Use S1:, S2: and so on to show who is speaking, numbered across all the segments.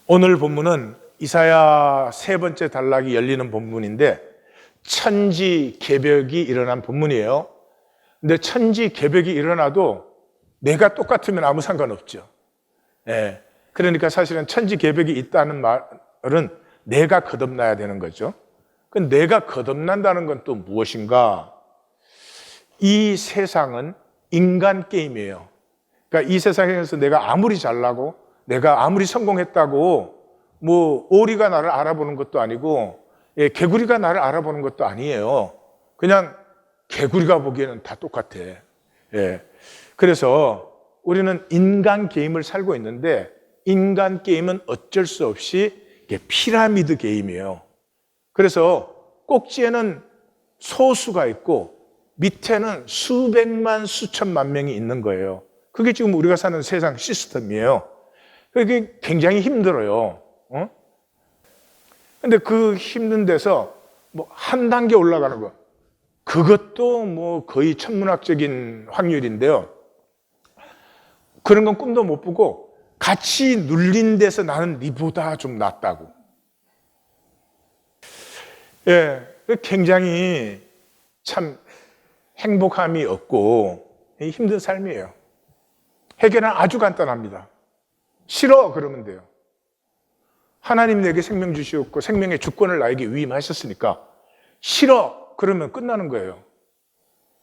S1: 오늘 본문은 이사야 세 번째 단락이 열리는 본문인데 천지개벽이 일어난 본문이에요. 근데 천지개벽이 일어나도 내가 똑같으면 아무 상관없죠. 그러니까 사실은 천지개벽이 있다는 말은 내가 거듭나야 되는 거죠. 그 내가 거듭난다는 건 또 무엇인가? 이 세상은 인간 게임이에요. 그러니까 이 세상에서 내가 아무리 잘나고 내가 아무리 성공했다고 뭐 오리가 나를 알아보는 것도 아니고 개구리가 나를 알아보는 것도 아니에요. 그냥 개구리가 보기에는 다 똑같아. 그래서 우리는 인간 게임을 살고 있는데 인간 게임은 어쩔 수 없이 피라미드 게임이에요. 그래서 꼭지에는 소수가 있고 밑에는 수백만 수천만 명이 있는 거예요. 그게 지금 우리가 사는 세상 시스템이에요. 그게 굉장히 힘들어요. 근데 그 힘든 데서 뭐 한 단계 올라가는 거, 그것도 뭐 거의 천문학적인 확률인데요. 그런 건 꿈도 못 꾸고 같이 눌린 데서 나는 니보다 좀 낫다고. 굉장히 참 행복함이 없고 힘든 삶이에요. 해결은 아주 간단합니다. 싫어 그러면 돼요. 하나님 내게 생명 주시었고 생명의 주권을 나에게 위임하셨으니까 싫어 그러면 끝나는 거예요.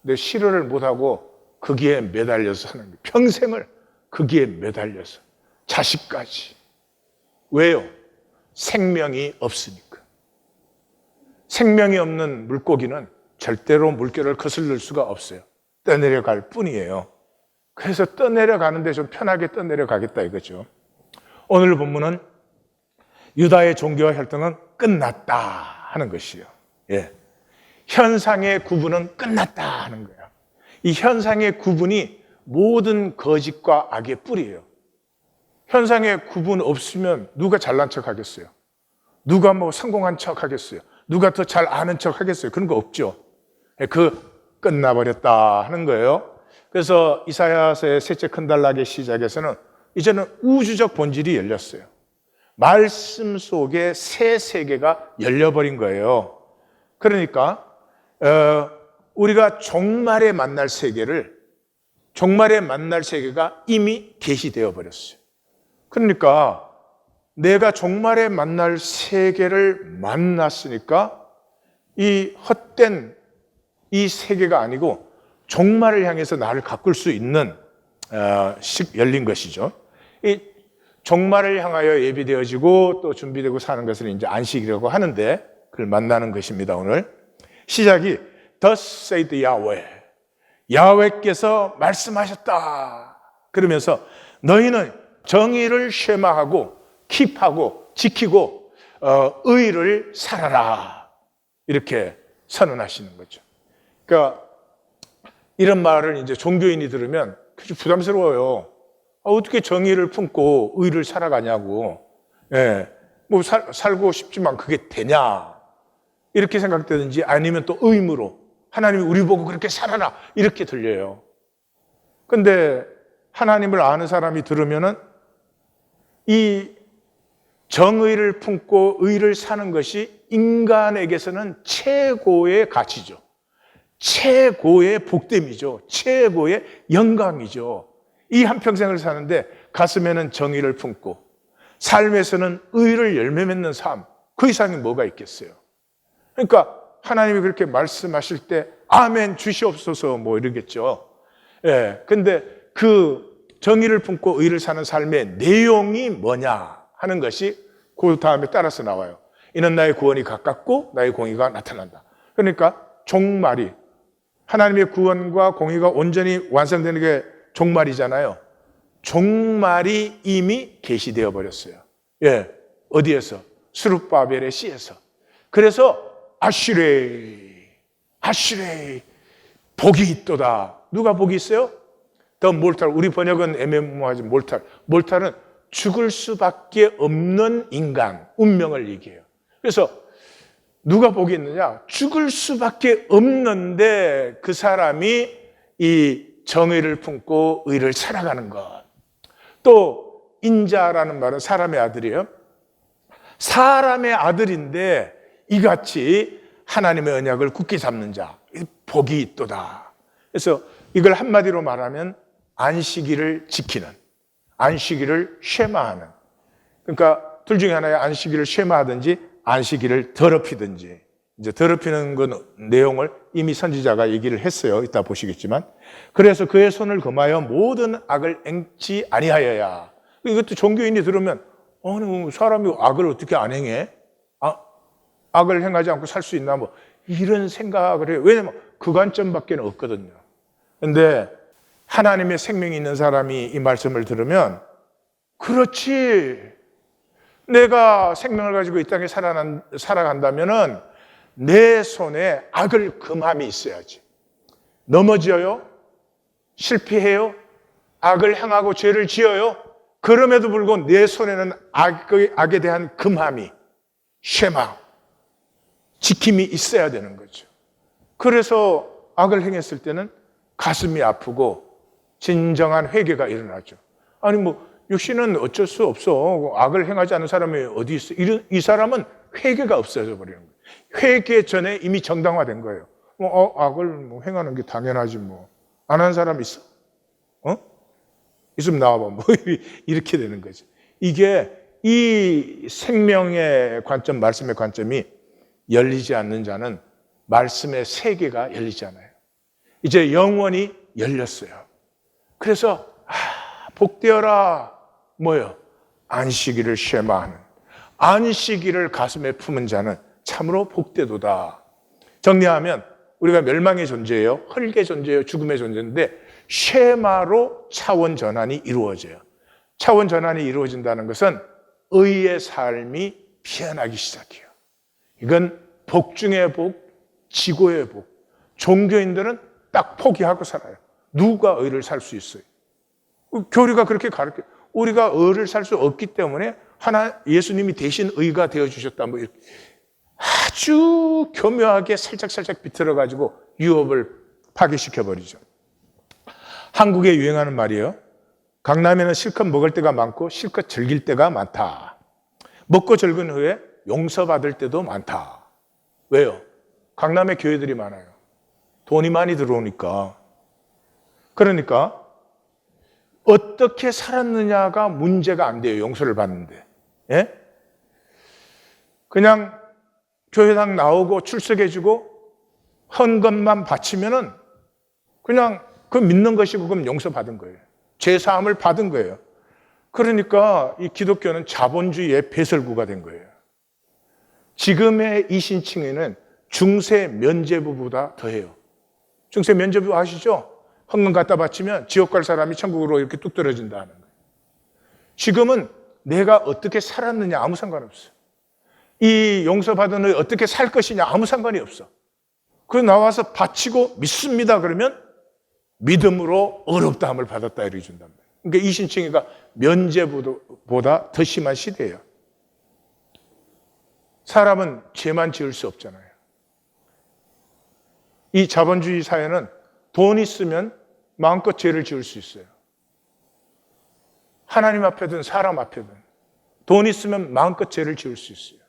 S1: 근데 싫어를 못하고 거기에 매달려서 사는 거예요. 평생을 거기에 매달려서 자식까지. 왜요? 생명이 없으니까. 생명이 없는 물고기는 절대로 물결을 거슬릴 수가 없어요. 떠내려갈 뿐이에요. 그래서 떠내려가는데 좀 편하게 떠내려가겠다 이거죠. 오늘 본문은 유다의 종교와 혈통은 끝났다 하는 것이에요. 현상의 구분은 끝났다 하는 거예요. 이 현상의 구분이 모든 거짓과 악의 뿌리예요. 현상의 구분 없으면 누가 잘난 척 하겠어요? 누가 뭐 성공한 척 하겠어요? 누가 더 잘 아는 척 하겠어요? 그런 거 없죠. 끝나버렸다 하는 거예요. 그래서 이사야서의 셋째 큰 단락의 시작에서는 이제는 우주적 본질이 열렸어요. 말씀 속에 새 세계가 열려버린 거예요. 그러니까 우리가 종말에 만날 세계가 이미 계시되어 버렸어요. 그러니까 내가 종말에 만날 세계를 만났으니까 이 헛된 이 세계가 아니고 종말을 향해서 나를 가꿀 수 있는 열린 것이죠. 이 종말을 향하여 예비되어지고 또 준비되고 사는 것을 이제 안식이라고 하는데 그걸 만나는 것입니다. 오늘 시작이 Thus saith Yahweh, 야훼께서 말씀하셨다 그러면서 너희는 정의를 쉐마하고 킵하고 지키고 의를 살아라 이렇게 선언하시는 거죠. 그러니까 이런 말을 이제 종교인이 들으면 그렇게 부담스러워요. 어떻게 정의를 품고 의를 살아가냐고. 뭐 살고 싶지만 그게 되냐 이렇게 생각되든지 아니면 또 의무로 하나님이 우리 보고 그렇게 살아라 이렇게 들려요. 근데 하나님을 아는 사람이 들으면은 이 정의를 품고 의를 사는 것이 인간에게서는 최고의 가치죠. 최고의 복됨이죠. 최고의 영광이죠. 이 한평생을 사는데 가슴에는 정의를 품고 삶에서는 의를 열매 맺는 삶, 그 이상이 뭐가 있겠어요. 그러니까 하나님이 그렇게 말씀하실 때 아멘 주시옵소서 뭐 이러겠죠. 근데 그 정의를 품고 의를 사는 삶의 내용이 뭐냐 하는 것이 그 다음에 따라서 나와요. 이는 나의 구원이 가깝고 나의 공의가 나타난다. 그러니까 종말이 하나님의 구원과 공의가 온전히 완성되는 게 종말이잖아요. 종말이 이미 계시되어 버렸어요. 어디에서? 스룹바벨의 씨에서. 그래서 아시레이 복이 있도다. 누가 복이 있어요? 더 몰탈. 우리 번역은 애매모호하지. 몰탈은 죽을 수밖에 없는 인간, 운명을 얘기해요. 그래서 누가 복이 있느냐? 죽을 수밖에 없는데 그 사람이 이 정의를 품고 의를 살아가는 것. 또 인자라는 말은 사람의 아들이에요. 사람의 아들인데 이같이 하나님의 언약을 굳게 잡는 자, 복이 있도다. 그래서 이걸 한마디로 말하면 안식일을 지키는, 안식일을 쉐마하는. 그러니까 둘 중에 하나의 안식일을 쉐마하든지 안식일을 더럽히든지. 이제 더럽히는 그 내용을 이미 선지자가 얘기를 했어요. 이따 보시겠지만. 그래서 그의 손을 금하여 모든 악을 행치 아니하여야. 이것도 종교인이 들으면 아니 사람이 악을 어떻게 안 행해? 악을 행하지 않고 살 수 있나? 뭐 이런 생각을 해요. 왜냐면 그 관점밖에 없거든요. 그런데 하나님의 생명이 있는 사람이 이 말씀을 들으면 그렇지. 내가 생명을 가지고 이 땅에 살아간다면은 내 손에 악을 금함이 있어야지. 넘어져요? 실패해요? 악을 행하고 죄를 지어요? 그럼에도 불구하고 내 손에는 악에 대한 금함이, 쉐마, 지킴이 있어야 되는 거죠. 그래서 악을 행했을 때는 가슴이 아프고 진정한 회개가 일어나죠. 아니 뭐 육신은 어쩔 수 없어. 악을 행하지 않은 사람이 어디 있어? 이 사람은 회개가 없어져 버리는 거예요. 회개 전에 이미 정당화된 거예요. 악을 행하는 게 당연하지 뭐. 안 한 사람 있어? 있으면 나와봐. 뭐 이렇게 되는 거지. 이게 이 생명의 관점, 말씀의 관점이 열리지 않는 자는 말씀의 세계가 열리지 않아요. 이제 영원히 열렸어요. 그래서 복되어라. 뭐요? 안식일을 쉐마하는, 안식일을 가슴에 품은 자는 참으로 복되도다. 정리하면 우리가 멸망의 존재예요. 흙의 존재예요. 죽음의 존재인데 쉐마로 차원 전환이 이루어져요. 차원 전환이 이루어진다는 것은 의의 삶이 피어나기 시작해요. 이건 복 중의 복, 지고의 복. 종교인들은 딱 포기하고 살아요. 누가 의를 살 수 있어요? 교리가 그렇게 가르쳐요. 우리가 의를 살 수 없기 때문에 예수님이 대신 의가 되어주셨다. 뭐 이렇게 아주 교묘하게 살짝 비틀어가지고 유업을 파괴시켜버리죠. 한국에 유행하는 말이에요. 강남에는 실컷 먹을 때가 많고 실컷 즐길 때가 많다. 먹고 즐긴 후에 용서받을 때도 많다. 왜요? 강남에 교회들이 많아요. 돈이 많이 들어오니까. 그러니까 어떻게 살았느냐가 문제가 안 돼요. 용서를 받는데. 예? 그냥 교회당 나오고 출석해주고 헌금만 바치면은 그냥 그 믿는 것이고 그럼 용서받은 거예요. 죄사함을 받은 거예요. 그러니까 이 기독교는 자본주의의 배설구가 된 거예요. 지금의 이 신칭에는 중세 면죄부보다 더해요. 중세 면죄부 아시죠? 헌금 갖다 바치면 지옥 갈 사람이 천국으로 이렇게 뚝 떨어진다는 거예요. 지금은 내가 어떻게 살았느냐 아무 상관없어요. 이 용서받은 후에 어떻게 살 것이냐 아무 상관이 없어. 그래서 나와서 바치고 믿습니다 그러면 믿음으로 의롭다함을 받았다 이렇게 준단 말이에요. 그러니까 이 신칭이가 면죄부보다 더 심한 시대예요. 사람은 죄만 지을 수 없잖아요. 이 자본주의 사회는 돈 있으면 마음껏 죄를 지을 수 있어요. 하나님 앞에든 사람 앞에든 돈 있으면 마음껏 죄를 지을 수 있어요.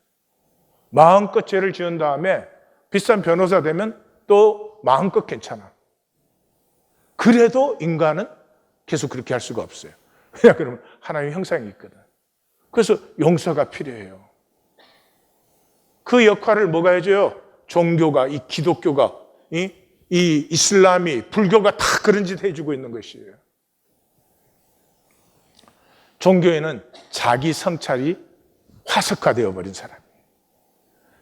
S1: 마음껏 죄를 지은 다음에 비싼 변호사 되면 또 마음껏 괜찮아. 그래도 인간은 계속 그렇게 할 수가 없어요. 왜냐 그러면 하나님의 형상이 있거든. 그래서 용서가 필요해요. 그 역할을 뭐가 해줘요? 종교가, 이 기독교가, 이 이슬람이, 불교가 다 그런 짓 해주고 있는 것이에요. 종교에는 자기 성찰이 화석화되어 버린 사람이에요.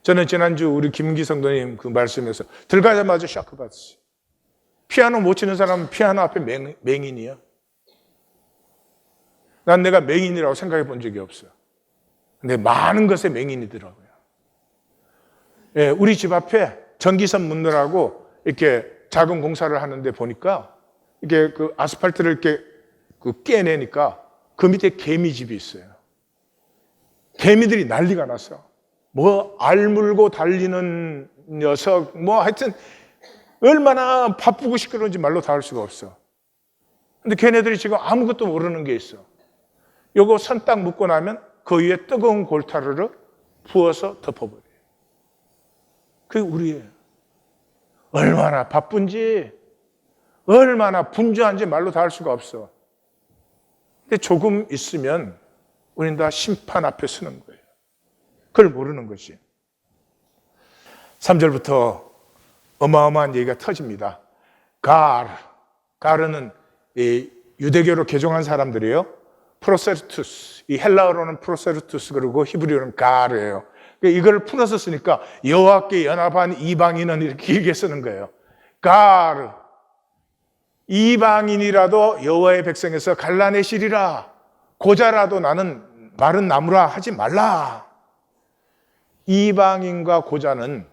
S1: 저는 지난주 우리 김기 성도님 그 말씀에서 들어가자마자 쇼크 받았어요. 피아노 못 치는 사람은 피아노 앞에 맹인이야. 난 내가 맹인이라고 생각해 본 적이 없어요. 근데 많은 것에 맹인이더라고요. 예, 우리 집 앞에 전기선 묻느라고 이렇게 작은 공사를 하는데 보니까 이게 그 아스팔트를 이렇게 깨내니까 그 밑에 개미집이 있어요. 개미들이 난리가 났어. 뭐 알 물고 달리는 녀석, 뭐 하여튼 얼마나 바쁘고 시끄러운지 말로 다 할 수가 없어. 근데 걔네들이 지금 아무것도 모르는 게 있어. 요거 선 딱 묶고 나면 그 위에 뜨거운 골타루를 부어서 덮어버려요. 그게 우리예요. 얼마나 바쁜지, 얼마나 분주한지 말로 다 할 수가 없어. 근데 조금 있으면 우리는 다 심판 앞에 서는 거예요. 그걸 모르는 거지. 3절부터 어마어마한 얘기가 터집니다. 가르는 이 유대교로 개종한 사람들이에요. 프로세르투스, 이 헬라어로는 프로세르투스 그리고 히브리어는 가르예요. 이걸 풀어서 쓰니까 여호와께 연합한 이방인은 이렇게 길게 쓰는 거예요. 가르, 이방인이라도 여호와의 백성에서 갈라내시리라. 고자라도 나는 마른 나무라 하지 말라. 이방인과 고자는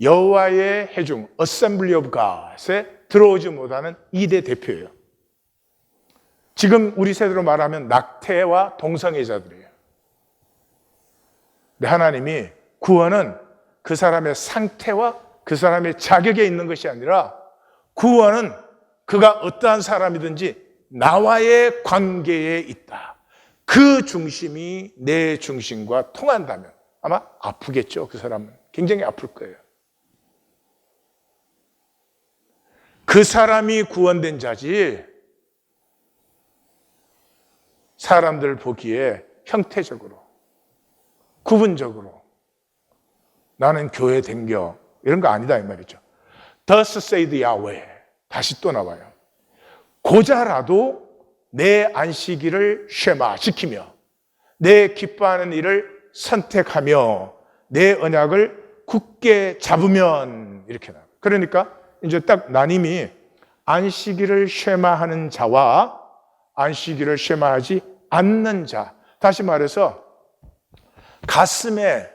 S1: 여호와의 회중, Assembly of God에 들어오지 못하는 2대 대표예요. 지금 우리 세대로 말하면 낙태와 동성애자들이에요. 근데 하나님이 구원은 그 사람의 상태와 그 사람의 자격에 있는 것이 아니라 구원은 그가 어떠한 사람이든지 나와의 관계에 있다. 그 중심이 내 중심과 통한다면 아마 아프겠죠. 그 사람은 굉장히 아플 거예요. 그 사람이 구원된 자지 사람들 보기에 형태적으로 구분적으로 나는 교회 댕겨 이런 거 아니다 이 말이죠. Thus said Yahweh. 다시 또 나와요. 고자라도 내 안식일을 쉐마 지키며 내 기뻐하는 일을 선택하며 내 언약을 굳게 잡으면 이렇게 나와요. 그러니까 이제 딱 나님이 안식일을 쉐마하는 자와 안식일을 쉐마하지 않는 자. 다시 말해서 가슴에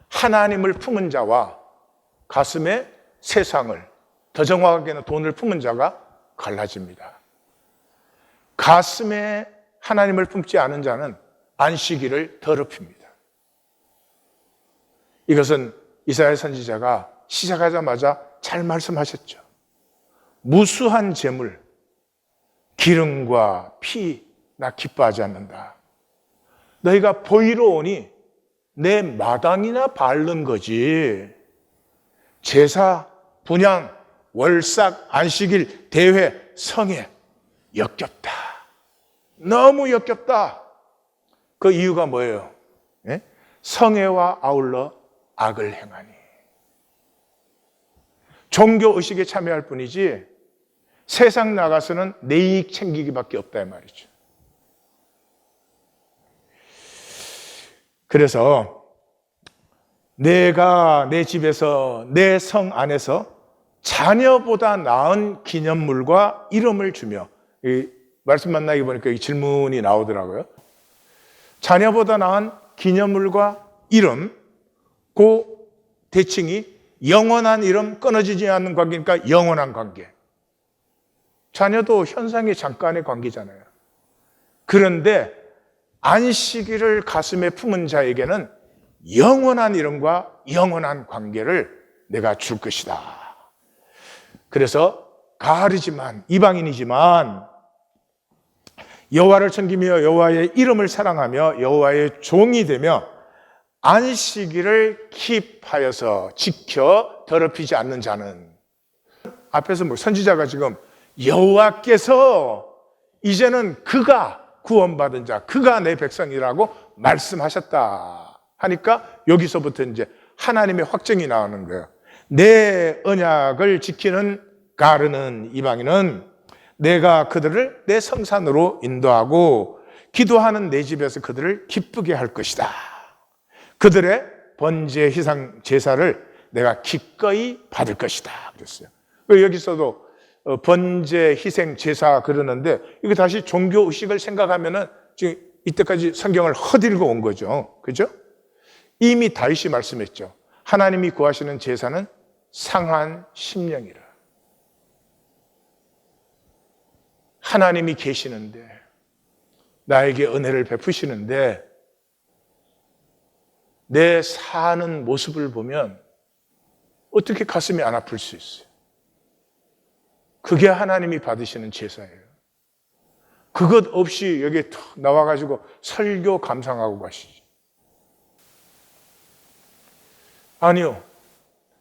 S1: 하나님을 품은 자와 가슴에 세상을, 더 정확하게는 돈을 품은 자가 갈라집니다. 가슴에 하나님을 품지 않은 자는 안식일을 더럽힙니다. 이것은 이사야 선지자가 시작하자마자 잘 말씀하셨죠. 무수한 재물, 기름과 피, 나 기뻐하지 않는다. 너희가 보이러 오니 내 마당이나 바른 거지. 제사, 분향, 월삭, 안식일, 대회, 성회 역겹다. 너무 역겹다. 그 이유가 뭐예요? 예? 성회와 아울러 악을 행하니. 종교의식에 참여할 뿐이지 세상 나가서는 내 이익 챙기기밖에 없다 이 말이죠. 그래서 내가 내 집에서 내 성 안에서 자녀보다 나은 기념물과 이름을 주며, 이 말씀 만나기 보니까 이 질문이 나오더라고요. 자녀보다 나은 기념물과 이름, 그 대칭이 영원한 이름, 끊어지지 않는 관계니까 영원한 관계. 자녀도 현상의 잠깐의 관계잖아요. 그런데 안식일을 가슴에 품은 자에게는 영원한 이름과 영원한 관계를 내가 줄 것이다. 그래서 가르지만, 이방인이지만 여호와를 섬기며 여호와의 이름을 사랑하며 여호와의 종이 되며 안식일을 킵하여서 지켜 더럽히지 않는 자는, 앞에서 뭐 선지자가 지금 여호와께서 이제는 그가 구원받은 자, 그가 내 백성이라고 말씀하셨다 하니까 여기서부터 이제 하나님의 확정이 나오는 거예요. 내 언약을 지키는 가르는 이방인은 내가 그들을 내 성산으로 인도하고 기도하는 내 집에서 그들을 기쁘게 할 것이다. 그들의 번제 희상 제사를 내가 기꺼이 받을 것이다 그랬어요. 여기서도 번제 희생 제사 그러는데 이거 다시 종교 의식을 생각하면은 지금 이때까지 성경을 헛읽어 온 거죠. 그죠? 이미 다윗이 말씀했죠. 하나님이 구하시는 제사는 상한 심령이라. 하나님이 계시는데, 나에게 은혜를 베푸시는데 내 사는 모습을 보면 어떻게 가슴이 안 아플 수 있어요? 그게 하나님이 받으시는 제사예요. 그것 없이 여기에 툭 나와가지고 설교 감상하고 가시죠. 아니요.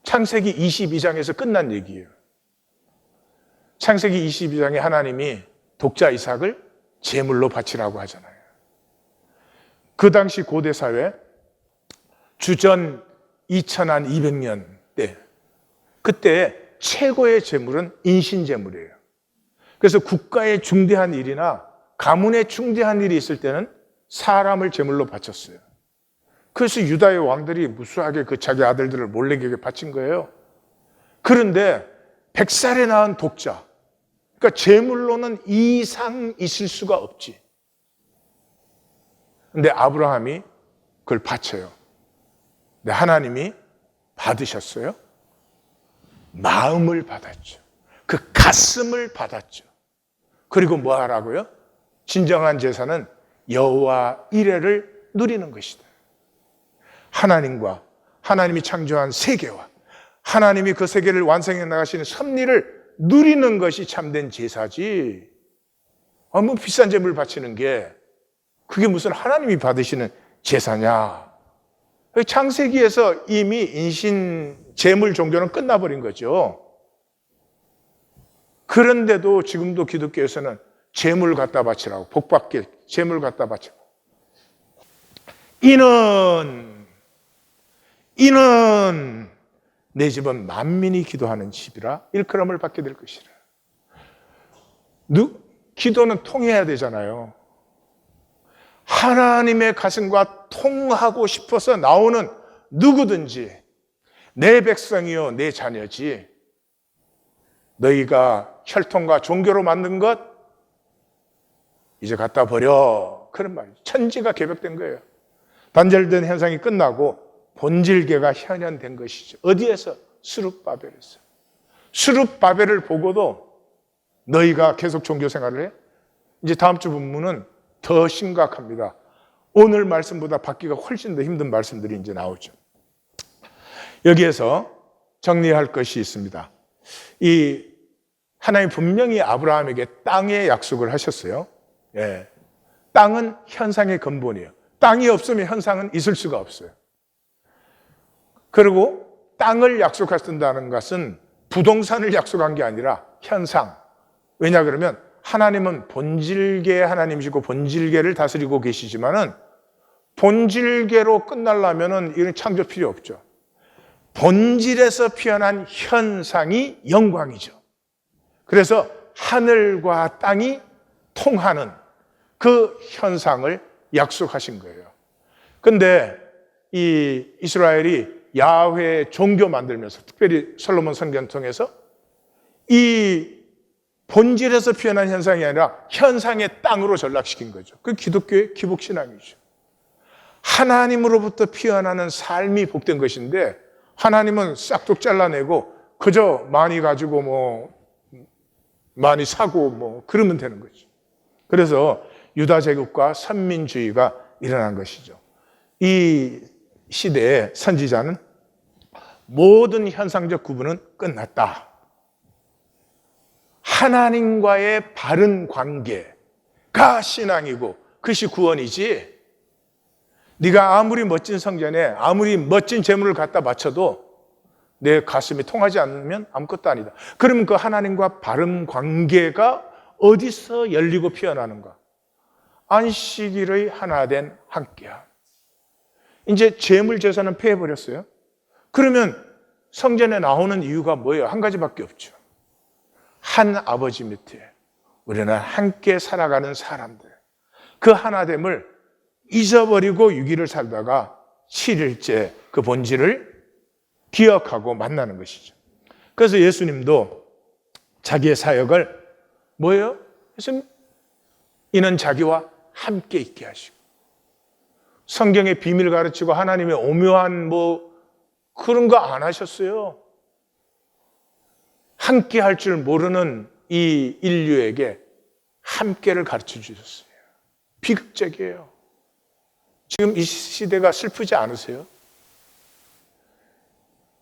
S1: 창세기 22장에서 끝난 얘기예요. 창세기 22장에 하나님이 독자 이삭을 제물로 바치라고 하잖아요. 그 당시 고대 사회 주전 2200년 때 그때 최고의 제물은 인신제물이에요. 그래서 국가의 중대한 일이나 가문의 중대한 일이 있을 때는 사람을 제물로 바쳤어요. 그래서 유다의 왕들이 무수하게 그 자기 아들들을 몰래에게 바친 거예요. 그런데 100살에 낳은 독자, 그러니까 제물로는 이상 있을 수가 없지. 근데 아브라함이 그걸 바쳐요. 근데 하나님이 받으셨어요? 마음을 받았죠. 그 가슴을 받았죠. 그리고 뭐 하라고요? 진정한 제사는 여호와 이레를 누리는 것이다. 하나님과 하나님이 창조한 세계와 하나님이 그 세계를 완성해 나가시는 섭리를 누리는 것이 참된 제사지. 뭐 비싼 제물 바치는 게 그게 무슨 하나님이 받으시는 제사냐. 창세기에서 이미 인신 제물 종교는 끝나버린 거죠. 그런데도 지금도 기독교에서는 제물 갖다 바치라고, 복받게 제물 갖다 바치라고. 이는 내 집은 만민이 기도하는 집이라 일컬음을 받게 될 것이라. 기도는 통해야 되잖아요. 하나님의 가슴과 통하고 싶어서 나오는 누구든지 내 백성이요 내 자녀지 너희가 혈통과 종교로 만든 것 이제 갖다 버려. 그런 말이죠. 천지가 개벽된 거예요. 단절된 현상이 끝나고 본질계가 현현된 것이죠. 어디에서? 스룹바벨에서. 스룹바벨을 보고도 너희가 계속 종교 생활을 해? 이제 다음 주 본문은 더 심각합니다. 오늘 말씀보다 받기가 훨씬 더 힘든 말씀들이 이제 나오죠. 여기에서 정리할 것이 있습니다. 하나님 분명히 아브라함에게 땅의 약속을 하셨어요. 예. 땅은 현상의 근본이에요. 땅이 없으면 현상은 있을 수가 없어요. 그리고 땅을 약속하신다는 것은 부동산을 약속한 게 아니라 현상. 왜냐 그러면 하나님은 본질계의 하나님이시고 본질계를 다스리고 계시지만은 본질계로 끝나려면은 이런 창조 필요 없죠. 본질에서 피어난 현상이 영광이죠. 그래서 하늘과 땅이 통하는 그 현상을 약속하신 거예요. 근데 이 이스라엘이 야훼 종교 만들면서 특별히 솔로몬 선견 통해서 이 본질에서 피어난 현상이 아니라 현상의 땅으로 전락시킨 거죠. 그 기독교의 기복신앙이죠. 하나님으로부터 피어나는 삶이 복된 것인데 하나님은 싹둑 잘라내고 그저 많이 가지고 뭐 많이 사고 뭐 그러면 되는 거죠. 그래서 유다 제국과 선민주의가 일어난 것이죠. 이 시대의 선지자는 모든 현상적 구분은 끝났다. 하나님과의 바른 관계가 신앙이고 그것이 구원이지. 네가 아무리 멋진 성전에 아무리 멋진 재물을 갖다 바쳐도 내 가슴이 통하지 않으면 아무것도 아니다. 그러면 그 하나님과 바른 관계가 어디서 열리고 피어나는가? 안식일의 하나된 함께함. 이제 재물 제사는 폐해버렸어요. 그러면 성전에 나오는 이유가 뭐예요? 한 가지밖에 없죠. 한 아버지 밑에 우리는 함께 살아가는 사람들. 그 하나됨을 잊어버리고 6일을 살다가 7일째 그 본질을 기억하고 만나는 것이죠. 그래서 예수님도 자기의 사역을 뭐예요? 그래서 이는 자기와 함께 있게 하시고 성경의 비밀을 가르치고 하나님의 오묘한 뭐 그런 거 안 하셨어요. 함께 할 줄 모르는 이 인류에게 함께를 가르쳐 주셨어요. 비극적이에요. 지금 이 시대가 슬프지 않으세요?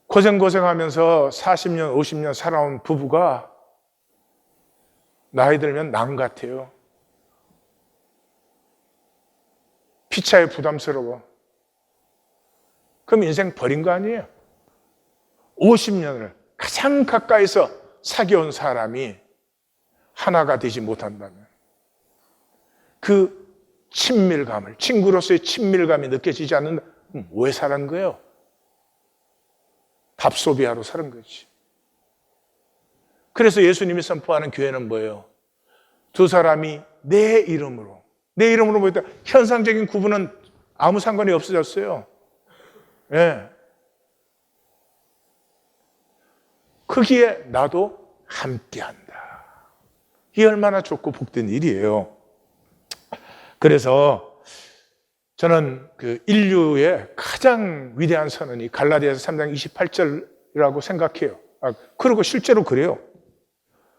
S1: 고생하면서 40년, 50년 살아온 부부가 나이 들면 남 같아요. 피차에 부담스러워. 그럼 인생 버린 거 아니에요? 50년을 가장 가까이서 사귀어온 사람이 하나가 되지 못한다면 그 친밀감을, 친구로서의 친밀감이 느껴지지 않는다. 왜 사는 거예요? 밥소비하러 사는 거지. 그래서 예수님이 선포하는 교회는 뭐예요? 두 사람이 내 이름으로 모였다. 현상적인 구분은 아무 상관이 없어졌어요. 예. 거기에 나도 함께한다. 이게 얼마나 좋고 복된 일이에요. 그래서 저는 그 인류의 가장 위대한 선언이 갈라디아서 3장 28절이라고 생각해요. 그리고 실제로 그래요.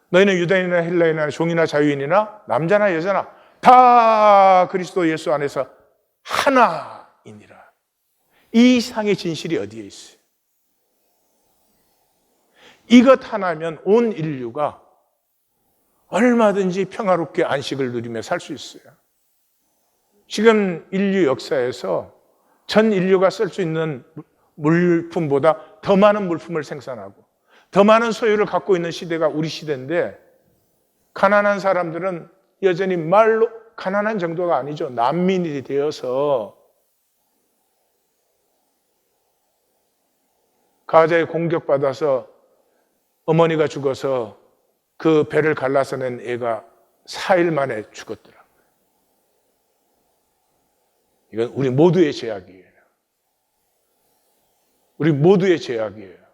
S1: 너희는 유대인이나 헬라인이나 종이나 자유인이나 남자나 여자나 다 그리스도 예수 안에서 하나이니라. 이 이상의 진실이 어디에 있어요? 이것 하나면 온 인류가 얼마든지 평화롭게 안식을 누리며 살 수 있어요. 지금 인류 역사에서 전 인류가 쓸 수 있는 물품보다 더 많은 물품을 생산하고 더 많은 소유를 갖고 있는 시대가 우리 시대인데, 가난한 사람들은 여전히 말로 가난한 정도가 아니죠. 난민이 되어서 가자에 공격받아서 어머니가 죽어서 그 배를 갈라서 낸 애가 4일 만에 죽었더라. 이건 우리 모두의 죄악이에요. 우리 모두의 죄악이에요.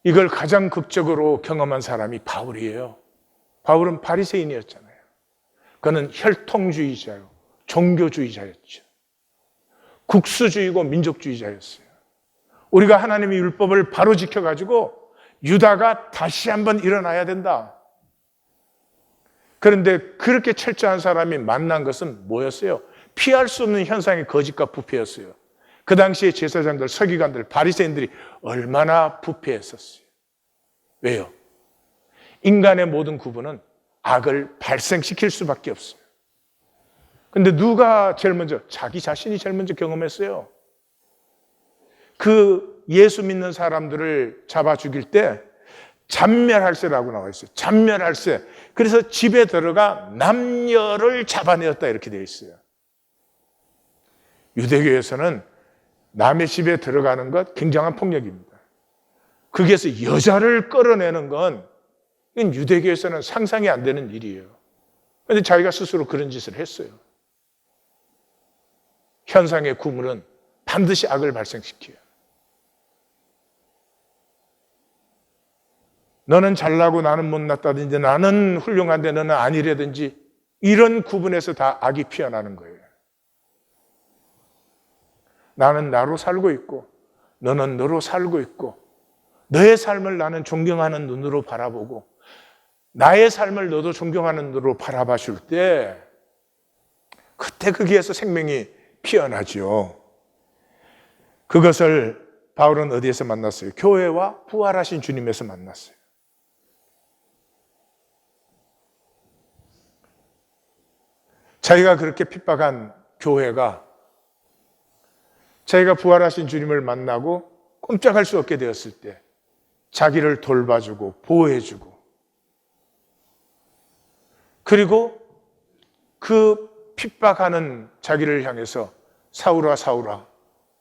S1: 이걸 가장 극적으로 경험한 사람이 바울이에요. 바울은 바리새인이었잖아요. 그는 혈통주의자요, 종교주의자였죠. 국수주의고 민족주의자였어요. 우리가 하나님의 율법을 바로 지켜가지고 유다가 다시 한번 일어나야 된다. 그런데 그렇게 철저한 사람이 만난 것은 뭐였어요? 피할 수 없는 현상의 거짓과 부패였어요. 그 당시에 제사장들, 서기관들, 바리새인들이 얼마나 부패했었어요. 왜요? 인간의 모든 구분은 악을 발생시킬 수밖에 없어요. 근데 누가 제일 먼저? 자기 자신이 제일 먼저 경험했어요. 그 예수 믿는 사람들을 잡아 죽일 때 잔멸할세라고 나와 있어요. 잔멸할세. 그래서 집에 들어가 남녀를 잡아내었다 이렇게 되어 있어요. 유대교에서는 남의 집에 들어가는 것 굉장한 폭력입니다. 거기에서 여자를 끌어내는 건 이건 유대교에서는 상상이 안 되는 일이에요. 그런데 자기가 스스로 그런 짓을 했어요. 현상의 구물은 반드시 악을 발생시켜요. 너는 잘나고 나는 못났다든지 나는 훌륭한데 너는 아니라든지 이런 구분에서 다 악이 피어나는 거예요. 나는 나로 살고 있고 너는 너로 살고 있고 너의 삶을 나는 존경하는 눈으로 바라보고 나의 삶을 너도 존경하는 눈으로 바라봐 줄 때 그때 거기에서 생명이 피어나죠. 그것을 바울은 어디에서 만났어요? 교회와 부활하신 주님에서 만났어요. 자기가 그렇게 핍박한 교회가 자기가 부활하신 주님을 만나고 꼼짝할 수 없게 되었을 때 자기를 돌봐주고 보호해주고 그리고 그 핍박하는 자기를 향해서 사울아 사울아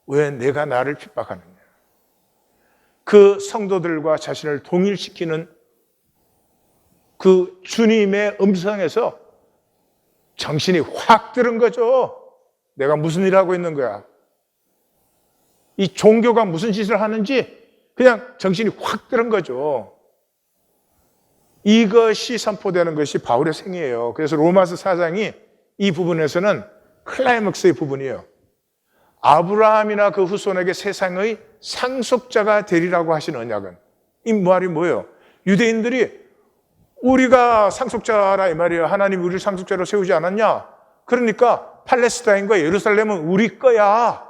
S1: 왜 내가 나를 핍박하느냐, 그 성도들과 자신을 동일시키는 그 주님의 음성에서 정신이 확 들은 거죠. 내가 무슨 일을 하고 있는 거야. 이 종교가 무슨 짓을 하는지 그냥 정신이 확 들은 거죠. 이것이 선포되는 것이 바울의 생애예요. 그래서 로마서 4장이 이 부분에서는 클라이맥스의 부분이에요. 아브라함이나 그 후손에게 세상의 상속자가 되리라고 하신 언약은, 이 말이 뭐예요? 유대인들이 우리가 상속자라 이 말이에요. 하나님이 우리를 상속자로 세우지 않았냐? 그러니까 팔레스타인과 예루살렘은 우리 거야.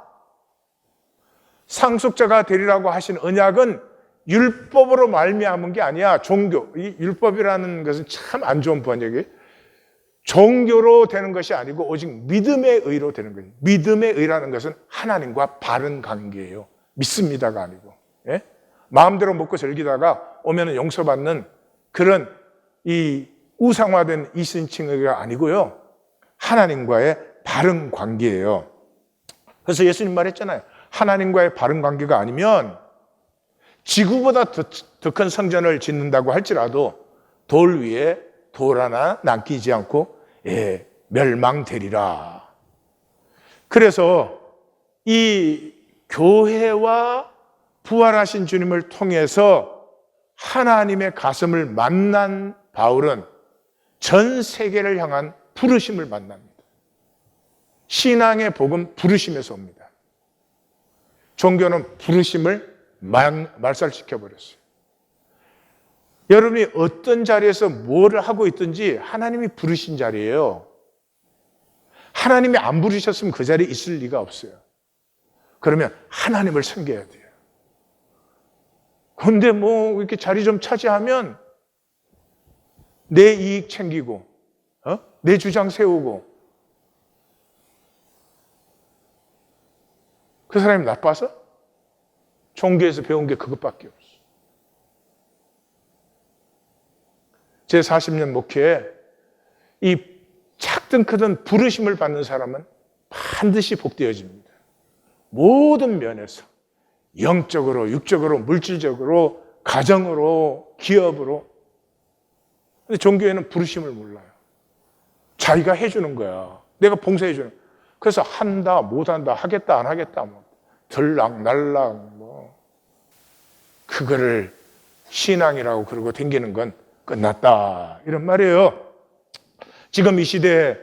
S1: 상속자가 되리라고 하신 언약은 율법으로 말미암은 게 아니야. 종교. 이 율법이라는 것은 참 안 좋은 번역이에요. 종교로 되는 것이 아니고 오직 믿음의 의로 되는 거예요. 믿음의 의라는 것은 하나님과 바른 관계예요. 믿습니다가 아니고. 예? 마음대로 먹고 즐기다가 오면은 용서받는 그런 이 우상화된 이신칭의가 아니고요. 하나님과의 바른 관계예요. 그래서 예수님 말했잖아요. 하나님과의 바른 관계가 아니면 지구보다 더 큰 성전을 짓는다고 할지라도 돌 위에 돌 하나 남기지 않고 멸망되리라. 그래서 이 교회와 부활하신 주님을 통해서 하나님의 가슴을 만난 바울은 전 세계를 향한 부르심을 만납니다. 신앙의 복음 부르심에서 옵니다. 종교는 부르심을 말살시켜버렸어요. 여러분이 어떤 자리에서 뭘 하고 있든지 하나님이 부르신 자리예요. 하나님이 안 부르셨으면 그 자리에 있을 리가 없어요. 그러면 하나님을 섬겨야 돼요. 그런데 뭐 이렇게 자리 좀 차지하면 내 이익 챙기고 내 주장 세우고 그 사람이 나빠서? 종교에서 배운 게 그것밖에 없어. 제 40년 목회에 이 작든 크든 부르심을 받는 사람은 반드시 복되어집니다. 모든 면에서 영적으로, 육적으로, 물질적으로, 가정으로, 기업으로. 근데 종교에는 부르심을 몰라요. 자기가 해주는 거야. 내가 봉사해주는 거야. 그래서 한다, 못한다, 하겠다, 안 하겠다, 뭐 들락날락 뭐 그거를 신앙이라고 그러고 댕기는 건 끝났다 이런 말이에요. 지금 이 시대에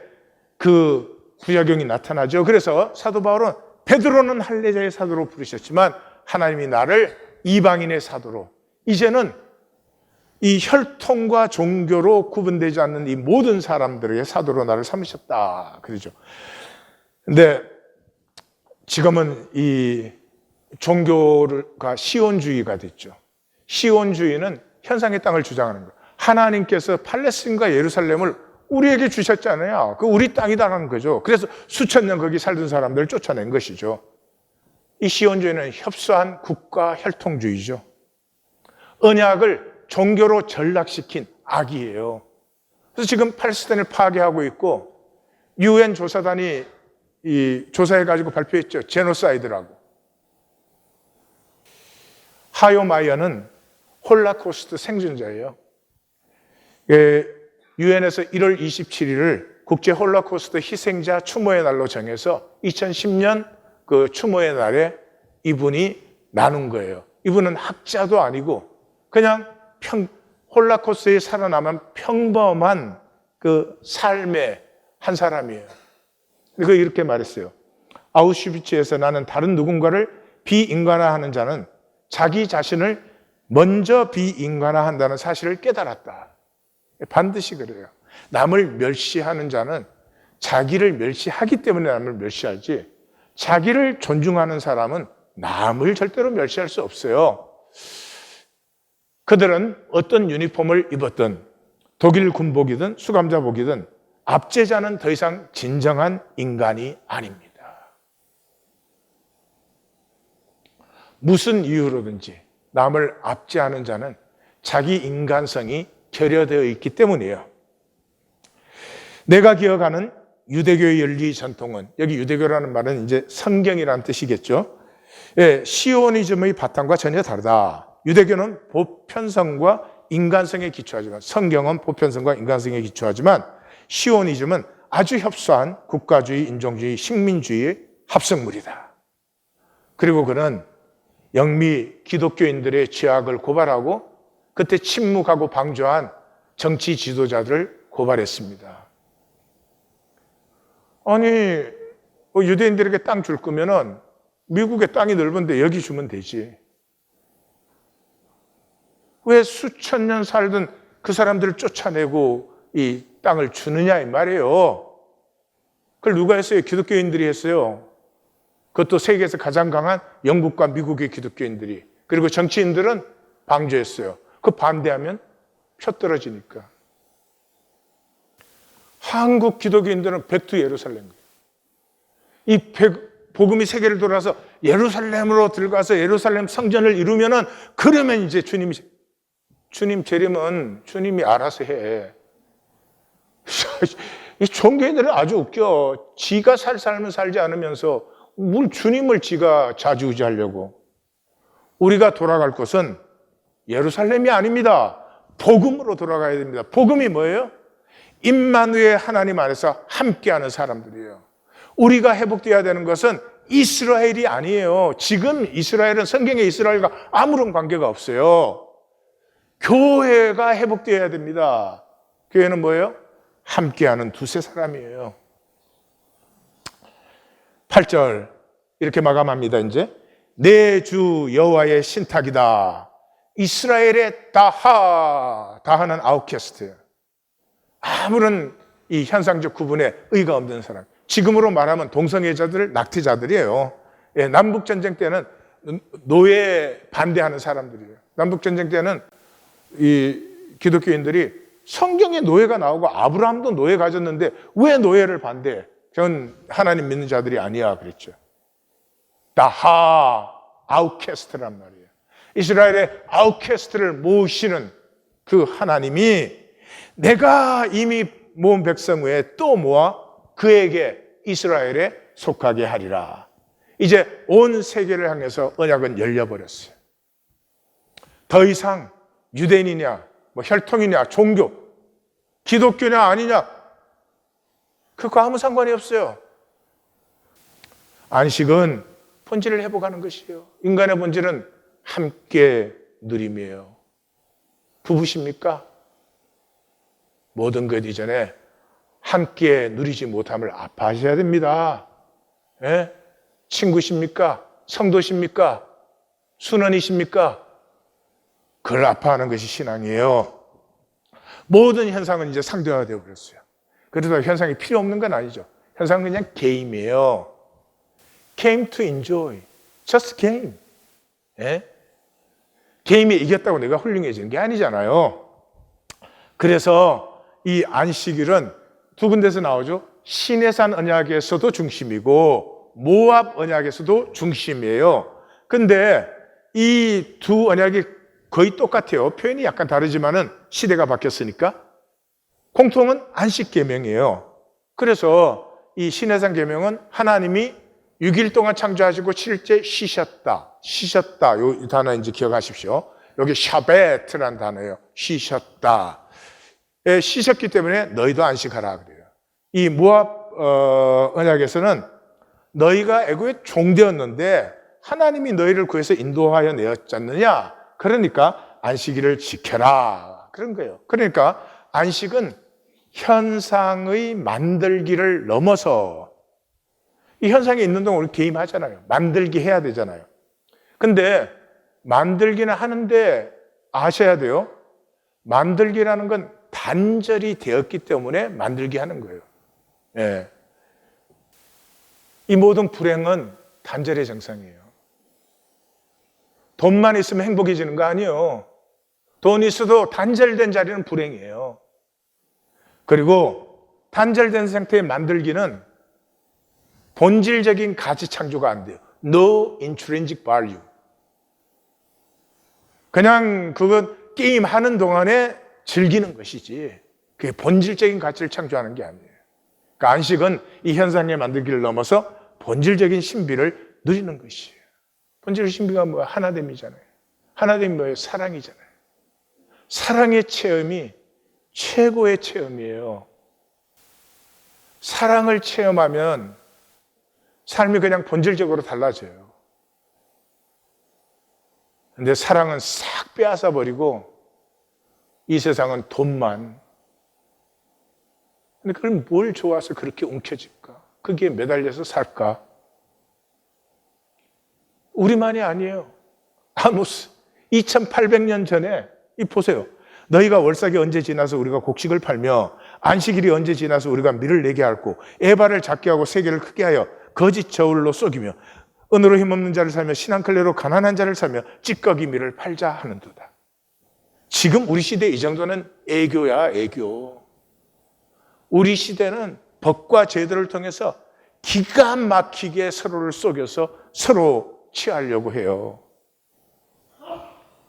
S1: 그 부작용이 나타나죠. 그래서 사도 바울은 베드로는 할례자의 사도로 부르셨지만 하나님이 나를 이방인의 사도로, 이제는 이 혈통과 종교로 구분되지 않는 이 모든 사람들의 사도로 나를 삼으셨다 그러죠. 근데 지금은 이 종교가 시온주의가 됐죠. 시온주의는 현상의 땅을 주장하는 거예요. 하나님께서 팔레스틴과 예루살렘을 우리에게 주셨잖아요. 그 우리 땅이다라는 거죠. 그래서 수천 년 거기 살던 사람들을 쫓아낸 것이죠. 이 시온주의는 협소한 국가 혈통주의죠. 언약을 종교로 전락시킨 악이에요. 그래서 지금 팔레스틴을 파괴하고 있고 UN 조사단이 이 조사해가지고 발표했죠. 제노사이드라고. 하요 마이어는 홀라코스트 생존자예요. 유엔에서 1월 27일을 국제 홀라코스트 희생자 추모의 날로 정해서 2010년 그 추모의 날에 이분이 나눈 거예요. 이분은 학자도 아니고 그냥 홀라코스트에 살아남은 평범한 그 삶의 한 사람이에요. 그 이렇게 말했어요. 아우슈비츠에서 나는 다른 누군가를 비인간화하는 자는 자기 자신을 먼저 비인간화한다는 사실을 깨달았다. 반드시 그래요. 남을 멸시하는 자는 자기를 멸시하기 때문에 남을 멸시하지, 자기를 존중하는 사람은 남을 절대로 멸시할 수 없어요. 그들은 어떤 유니폼을 입었든 독일 군복이든 수감자복이든 압제자는 더 이상 진정한 인간이 아닙니다. 무슨 이유로든지 남을 압제하는 자는 자기 인간성이 결여되어 있기 때문이에요. 내가 기억하는 유대교의 윤리 전통은, 여기 유대교라는 말은 이제 성경이라는 뜻이겠죠. 시오니즘의 바탕과 전혀 다르다. 유대교는 보편성과 인간성에 기초하지만, 성경은 보편성과 인간성에 기초하지만 시오니즘은 아주 협소한 국가주의, 인종주의, 식민주의의 합성물이다. 그리고 그는 영미 기독교인들의 죄악을 고발하고 그때 침묵하고 방조한 정치 지도자들을 고발했습니다. 아니, 유대인들에게 땅 줄 거면은 미국의 땅이 넓은데 여기 주면 되지. 왜 수천 년 살던 그 사람들을 쫓아내고 이 땅을 주느냐 이 말이에요. 그걸 누가 했어요? 기독교인들이 했어요. 그것도 세계에서 가장 강한 영국과 미국의 기독교인들이. 그리고 정치인들은 방조했어요. 그 반대하면 표 떨어지니까. 한국 기독교인들은 백두 예루살렘. 이 복음이 세계를 돌아서 예루살렘으로 들어가서 예루살렘 성전을 이루면은 그러면 이제 주님 재림은 주님이 알아서 해. 이 종교인들은 아주 웃겨. 지가 살 삶을 살지 않으면서 뭘 주님을 지가 좌지우지하려고. 우리가 돌아갈 곳은 예루살렘이 아닙니다. 복음으로 돌아가야 됩니다. 복음이 뭐예요? 임마누엘 하나님 안에서 함께하는 사람들이에요. 우리가 회복되어야 되는 것은 이스라엘이 아니에요. 지금 이스라엘은 성경의 이스라엘과 아무런 관계가 없어요. 교회가 회복되어야 됩니다. 교회는 뭐예요? 함께하는 두세 사람이에요. 8절 이렇게 마감합니다. 이제 내 주 여호와의 신탁이다. 이스라엘의 다하는 아웃캐스트예요. 아무런 이 현상적 구분에 의가 없는 사람. 지금으로 말하면 동성애자들, 낙태자들이에요. 예, 남북전쟁 때는 노예 반대하는 사람들이에요. 남북전쟁 때는 이 기독교인들이 성경에 노예가 나오고 아브라함도 노예 가졌는데 왜 노예를 반대해? 전 하나님 믿는 자들이 아니야 그랬죠. 다하, 아웃캐스트란 말이에요. 이스라엘의 아웃캐스트를 모으시는 그 하나님이 내가 이미 모은 백성 외에 또 모아 그에게 이스라엘에 속하게 하리라. 이제 온 세계를 향해서 언약은 열려버렸어요. 더 이상 유대인이냐, 뭐 혈통이냐, 종교, 기독교냐 아니냐 그거 아무 상관이 없어요. 안식은 본질을 회복하는 것이에요. 인간의 본질은 함께 누림이에요. 부부십니까? 모든 것 이전에 함께 누리지 못함을 아파하셔야 됩니다. 예? 친구십니까? 성도십니까? 순원이십니까? 그걸 아파하는 것이 신앙이에요. 모든 현상은 이제 상대화되어 버렸어요. 그래서 현상이 필요 없는 건 아니죠. 현상은 그냥 게임이에요. Game to enjoy. Just game. 예? 게임에 이겼다고 내가 훌륭해지는 게 아니잖아요. 그래서 이 안식일은 두 군데서 나오죠. 시내산 언약에서도 중심이고 모압 언약에서도 중심이에요. 근데 이 두 언약이 거의 똑같아요. 표현이 약간 다르지만은 시대가 바뀌었으니까. 공통은 안식 계명이에요. 그래서 이 시내산 계명은 하나님이 6일 동안 창조하시고 7일째 쉬셨다. 쉬셨다. 이 단어 이제 기억하십시오. 여기 샤베트라는 단어예요. 쉬셨다. 쉬셨기 때문에 너희도 안식하라 그래요. 이 모압 언약에서는 너희가 애굽의 종되었는데 하나님이 너희를 구해서 인도하여 내었지 않느냐. 그러니까 안식일을 지켜라. 그런 거예요. 그러니까 안식은 현상의 만들기를 넘어서 이 현상이 있는 동안 우리 게임하잖아요. 만들기 해야 되잖아요. 근데 만들기는 하는데 아셔야 돼요. 만들기라는 건 단절이 되었기 때문에 만들기 하는 거예요. 예. 이 모든 불행은 단절의 정상이에요. 돈만 있으면 행복해지는 거 아니에요. 돈 있어도 단절된 자리는 불행이에요. 그리고 단절된 상태의 만들기는 본질적인 가치 창조가 안 돼요. No intrinsic value. 그냥 그건 게임하는 동안에 즐기는 것이지 그게 본질적인 가치를 창조하는 게 아니에요. 그러니까 안식은 이 현상의 만들기를 넘어서 본질적인 신비를 누리는 것이에요. 본질의 신비가 뭐야? 하나됨이잖아요. 하나됨이 뭐예요? 사랑이잖아요. 사랑의 체험이 최고의 체험이에요. 사랑을 체험하면 삶이 그냥 본질적으로 달라져요. 근데 사랑은 싹 빼앗아 버리고 이 세상은 돈만. 근데 그럼 뭘 좋아서 그렇게 움켜질까? 거기에 매달려서 살까? 우리만이 아니에요. 아모스 2800년 전에 이 보세요. 너희가 월삭이 언제 지나서 우리가 곡식을 팔며 안식일이 언제 지나서 우리가 밀을 내게 할고 에바를 작게 하고 세계를 크게 하여 거짓 저울로 속이며 은으로 힘없는 자를 사며 신한클레로 가난한 자를 사며 찌꺼기 밀을 팔자 하는도다. 지금 우리 시대 이 정도는 애교야, 애교. 우리 시대는 법과 제도를 통해서 기가 막히게 서로를 속여서 서로 취하려고 해요.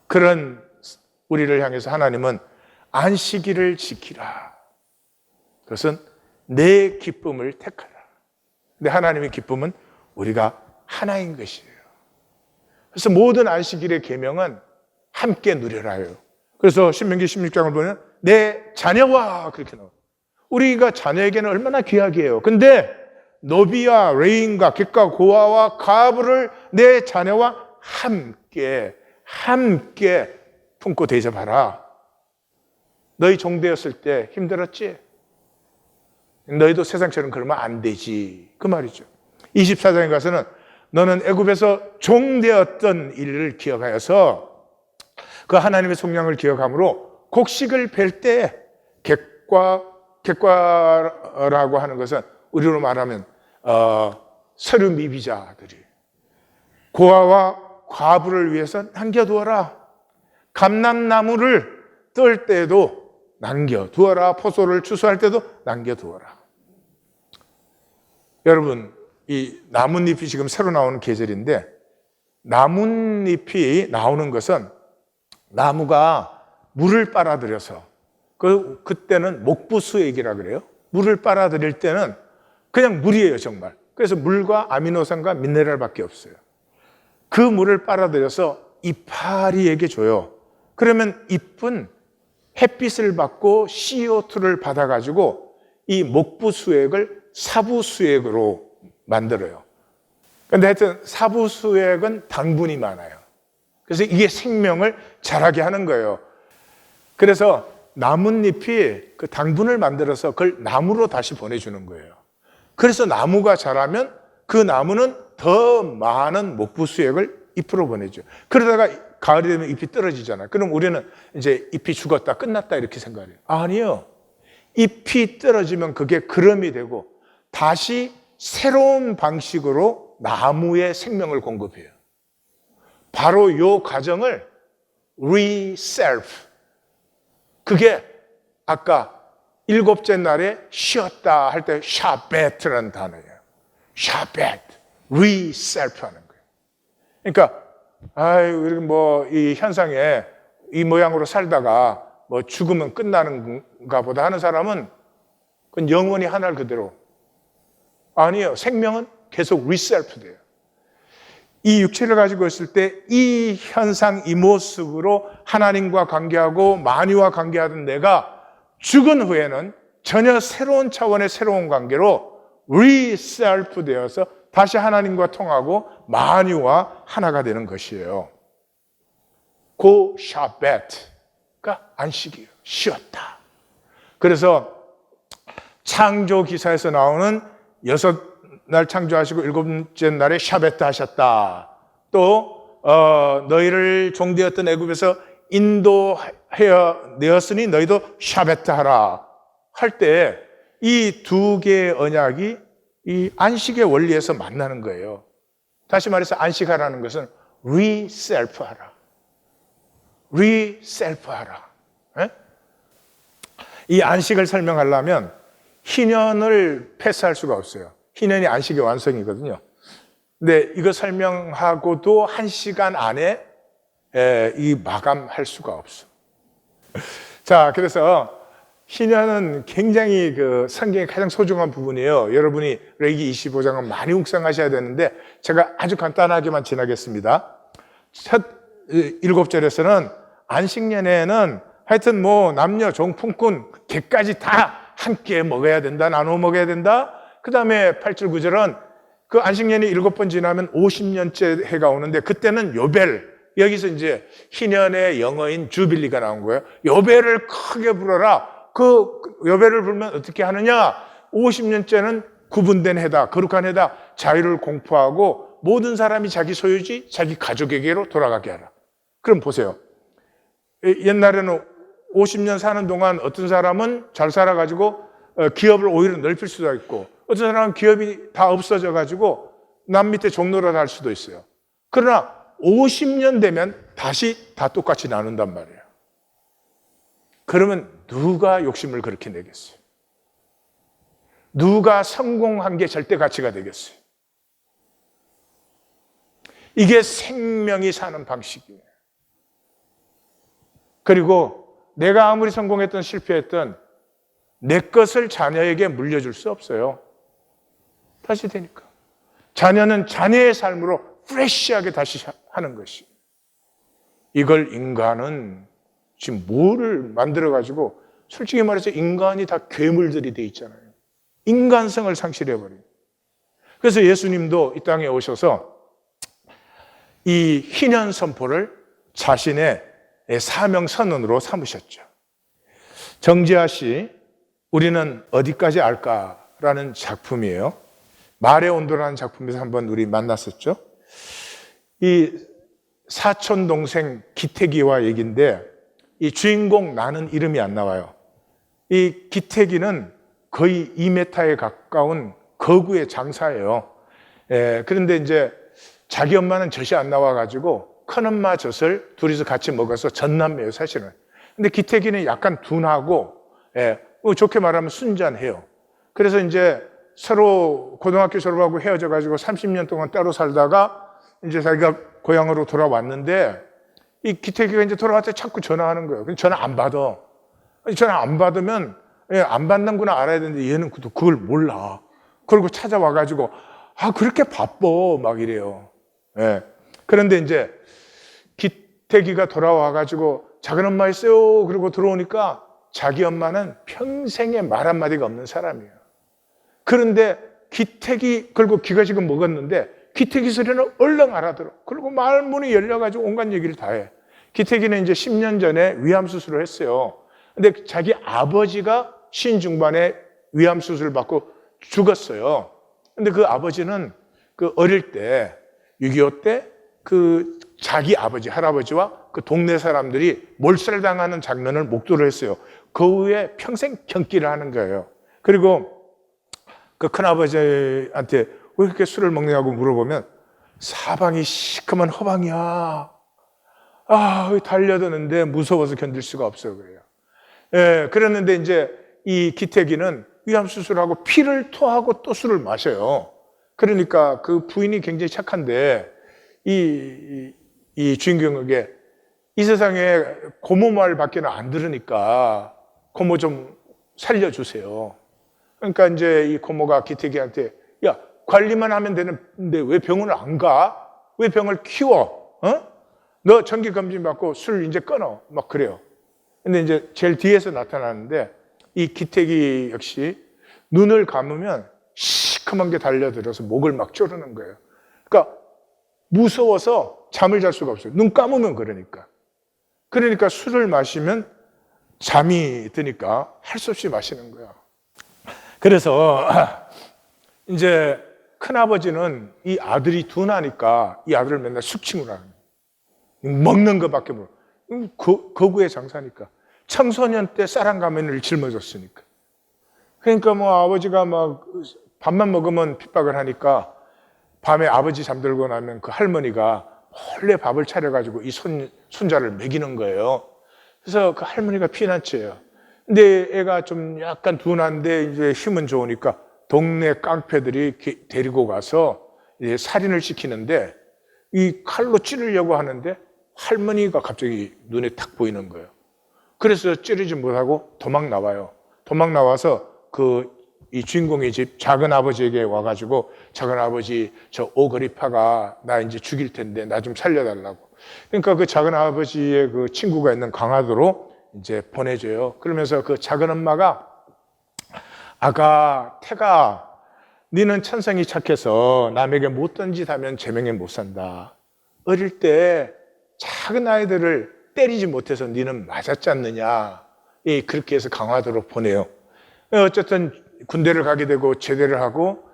S1: 그런 우리를 향해서 하나님은 안식일을 지키라. 그것은 내 기쁨을 택하라. 근데 하나님의 기쁨은 우리가 하나인 것이에요. 그래서 모든 안식일의 계명은 함께 누려라요. 그래서 신명기 16장을 보면 내 자녀와 그렇게 나와요. 우리가 자녀에게는 얼마나 귀하게요. 근데 노비와 레인과 객과 고아와 과부를 내 자녀와 함께 품고 대접하라. 너희 종되었을 때 힘들었지? 너희도 세상처럼 그러면 안 되지. 그 말이죠. 24장에 가서는 너는 애굽에서 종되었던 일을 기억하여서 그 하나님의 속량을 기억함으로 곡식을 벨 때 객과라고 하는 것은 우리로 말하면 서류 미비자들이 고아와 과부를 위해서 남겨두어라. 감람나무를 뜰 때도 남겨두어라. 포도를 추수할 때도 남겨두어라. 여러분, 이 나뭇잎이 지금 새로 나오는 계절인데 나뭇잎이 나오는 것은 나무가 물을 빨아들여서 그때는 목부수액이라 그래요. 물을 빨아들일 때는 그냥 물이에요, 정말. 그래서 물과 아미노산과 미네랄밖에 없어요. 그 물을 빨아들여서 이파리에게 줘요. 그러면 잎은 햇빛을 받고 CO2를 받아가지고 이 목부수액을 사부수액으로 만들어요. 근데 하여튼 사부수액은 당분이 많아요. 그래서 이게 생명을 자라게 하는 거예요. 그래서 나뭇잎이 그 당분을 만들어서 그걸 나무로 다시 보내주는 거예요. 그래서 나무가 자라면 그 나무는 더 많은 목부수액을 잎으로 보내죠. 그러다가 가을이 되면 잎이 떨어지잖아요. 그럼 우리는 이제 잎이 죽었다, 끝났다 이렇게 생각해요. 아니요. 잎이 떨어지면 그게 그름이 되고 다시 새로운 방식으로 나무의 생명을 공급해요. 바로 이 과정을 reself, 그게 아까 일곱째 날에 쉬었다 할 때 샤벳이라는 단어예요. 샤벳, reself 하는 거예요. 그러니까 우리 뭐 이 현상에 이 모양으로 살다가 뭐 죽으면 끝나는가 보다 하는 사람은 그건 영원히 하늘 그대로. 아니에요. 생명은 계속 reself 돼요. 이 육체를 가지고 있을 때 이 현상, 이 모습으로 하나님과 관계하고 만유와 관계하던 내가 죽은 후에는 전혀 새로운 차원의 새로운 관계로 reself 되어서 다시 하나님과 통하고 만유와 하나가 되는 것이에요. 고 샤벳가 안식이에요. 쉬었다. 그래서 창조 기사에서 나오는 6날 창조하시고 7째 날에 샤벳 하셨다. 또 너희를 종되었던 애굽에서 인도하여 내었으니 너희도 샤벳 하라 할 때 이 두 개의 언약이 이 안식의 원리에서 만나는 거예요. 다시 말해서 안식하라는 것은 reself 하라. reself 하라. 에? 이 안식을 설명하려면 희년을 패스할 수가 없어요. 희년이 안식의 완성이거든요. 근데 이거 설명하고도 1시간 안에 이 마감할 수가 없어. 자, 그래서 희년은 굉장히 그 성경의 가장 소중한 부분이에요. 여러분이 레위기 25장은 많이 묵상하셔야 되는데 제가 아주 간단하게만 지나겠습니다. 첫 7절에서는 안식년에는 하여튼 뭐 남녀, 종, 품꾼, 개까지 다 함께 먹어야 된다, 나눠 먹어야 된다. 그 다음에 8절, 9절은 그 안식년이 7번 지나면 50년째 해가 오는데 그때는 요벨, 여기서 이제 희년의 영어인 주빌리가 나온 거예요. 요벨을 크게 불어라. 그 요벨을 불면 어떻게 하느냐? 50년째는 구분된 해다, 거룩한 해다. 자유를 공포하고 모든 사람이 자기 소유지, 자기 가족에게로 돌아가게 하라. 그럼 보세요. 옛날에는 50년 사는 동안 어떤 사람은 잘 살아가지고 기업을 오히려 넓힐 수도 있고 어떤 사람은 기업이 다 없어져가지고 남 밑에 종노릇 할 수도 있어요. 그러나 50년 되면 다시 다 똑같이 나눈단 말이에요. 그러면 누가 욕심을 그렇게 내겠어요? 누가 성공한 게 절대 가치가 되겠어요? 이게 생명이 사는 방식이에요. 그리고 내가 아무리 성공했든 실패했든 내 것을 자녀에게 물려줄 수 없어요. 다시 되니까. 자녀는 자녀의 삶으로 프레시하게 다시 하는 것이. 이걸 인간은 지금 뭐를 만들어가지고, 솔직히 말해서 인간이 다 괴물들이 돼 있잖아요. 인간성을 상실해버려요. 그래서 예수님도 이 땅에 오셔서 이 희년 선포를 자신의 사명 선언으로 삼으셨죠. 정지아 씨, 우리는 어디까지 알까라는 작품이에요. 말의 온도라는 작품에서 한번 우리 만났었죠. 이 사촌 동생 기태기와 얘기인데, 이 주인공 나는 이름이 안 나와요. 이 기태기는 거의 2m에 가까운 거구의 장사예요. 그런데 이제 자기 엄마는 젖이 안 나와가지고 큰엄마 젖을 둘이서 같이 먹어서 전남매예요, 사실은. 근데 기태기는 약간 둔하고, 좋게 말하면 순잔해요. 그래서 이제 서로 고등학교 졸업하고 헤어져가지고 30년 동안 따로 살다가 이제 자기가 고향으로 돌아왔는데, 이 기태기가 이제 돌아왔을 때 자꾸 전화하는 거예요. 근데 전화 안 받아. 전화 안 받으면, 안 받는구나 알아야 되는데 얘는 그걸 몰라. 그리고 찾아와가지고, 그렇게 바빠. 막 이래요. 그런데 이제 기태기가 돌아와가지고 작은 엄마 있어요. 그러고 들어오니까 자기 엄마는 평생에 말 한마디가 없는 사람이에요. 그런데 기태기, 그리고 귀가 지금 먹었는데 기태기 소리는 얼른 알아들어. 그리고 말문이 열려가지고 온갖 얘기를 다 해. 기태기는 이제 10년 전에 위암 수술을 했어요. 근데 자기 아버지가 신중반에 위암 수술을 받고 죽었어요. 근데 그 아버지는 그 어릴 때 6.25 때 그 자기 아버지, 할아버지와 그 동네 사람들이 몰살당하는 장면을 목도를 했어요. 그 후에 평생 경기를 하는 거예요. 그리고 그 큰아버지한테 왜 그렇게 술을 먹냐고 물어보면 사방이 시커먼 허방이야. 달려드는데 무서워서 견딜 수가 없어요. 그래요. 그랬는데 이제 이 기태기는 위암 수술하고 피를 토하고 또 술을 마셔요. 그러니까 그 부인이 굉장히 착한데 이 주인공에게 이 세상에 고모 말밖에 안 들으니까 고모 좀 살려주세요. 그러니까 이제 이 고모가 기태기한테 야, 관리만 하면 되는데 왜 병원을 안 가? 왜 병을 키워? 너 정기검진 받고 술 이제 끊어. 막 그래요. 근데 이제 제일 뒤에서 나타나는데 이 기태기 역시 눈을 감으면 시커먼 게 달려들어서 목을 막 조르는 거예요. 그러니까 무서워서 잠을 잘 수가 없어요. 눈 감으면 그러니까 술을 마시면 잠이 드니까 할 수 없이 마시는 거야. 그래서 이제 큰아버지는 이 아들이 둔하니까 이 아들을 맨날 숙칭을 하는 거예요. 먹는 것밖에 모르고. 거구의 장사니까. 청소년 때 쌀 한 가마니를 짊어졌으니까. 그러니까 뭐 아버지가 막 밥만 먹으면 핍박을 하니까 밤에 아버지 잠들고 나면 그 할머니가 몰래 밥을 차려가지고 이 손자를 먹이는 거예요. 그래서 그 할머니가 피난처예요. 근데 애가 좀 약간 둔한데 이제 힘은 좋으니까 동네 깡패들이 데리고 가서 이제 살인을 시키는데 이 칼로 찌르려고 하는데 할머니가 갑자기 눈에 탁 보이는 거예요. 그래서 찌르지 못하고 도망 나와요. 도망 나와서 이 주인공의 집 작은 아버지에게 와가지고 작은 아버지 저 오거리파가 나 이제 죽일 텐데 나 좀 살려달라고. 그러니까 그 작은 아버지의 그 친구가 있는 강화도로 이제 보내줘요. 그러면서 그 작은 엄마가 아가 태가 너는 천성이 착해서 남에게 못된 짓 하면 제명에 못 산다. 어릴 때 작은 아이들을 때리지 못해서 너는 맞았지 않느냐. 그렇게 해서 강화도로 보내요. 어쨌든 군대를 가게 되고 제대를 하고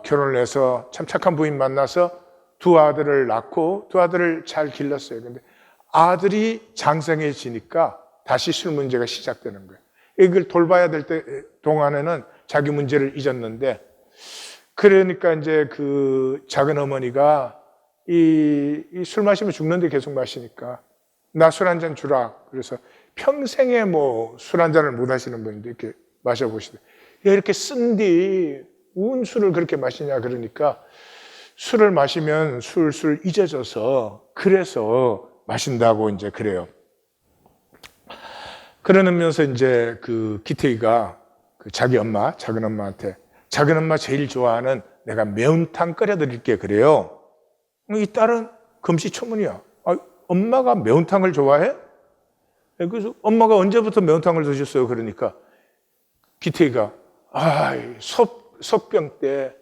S1: 결혼을 해서 참 착한 부인 만나서 두 아들을 낳고 두 아들을 잘 길렀어요. 근데 아들이 장성해지니까 다시 술 문제가 시작되는 거예요. 이걸 돌봐야 될 때 동안에는 자기 문제를 잊었는데 그러니까 이제 그 작은 어머니가 이 술 마시면 죽는데 계속 마시니까 나 술 한 잔 주라. 그래서 평생에 뭐 술 한 잔을 못 하시는 분인데 이렇게 마셔보시대. 야, 이렇게 쓴디 운 술을 그렇게 마시냐 그러니까 술을 마시면 술술 잊어져서 그래서 마신다고 이제 그래요. 그러면서 이제 그 기태이가 그 자기 엄마, 작은 엄마한테 작은 엄마 제일 좋아하는 내가 매운탕 끓여드릴게 그래요. 이 딸은 금시초문이야. 아, 엄마가 매운탕을 좋아해? 그래서 엄마가 언제부터 매운탕을 드셨어요? 그러니까 기태이가 소병 때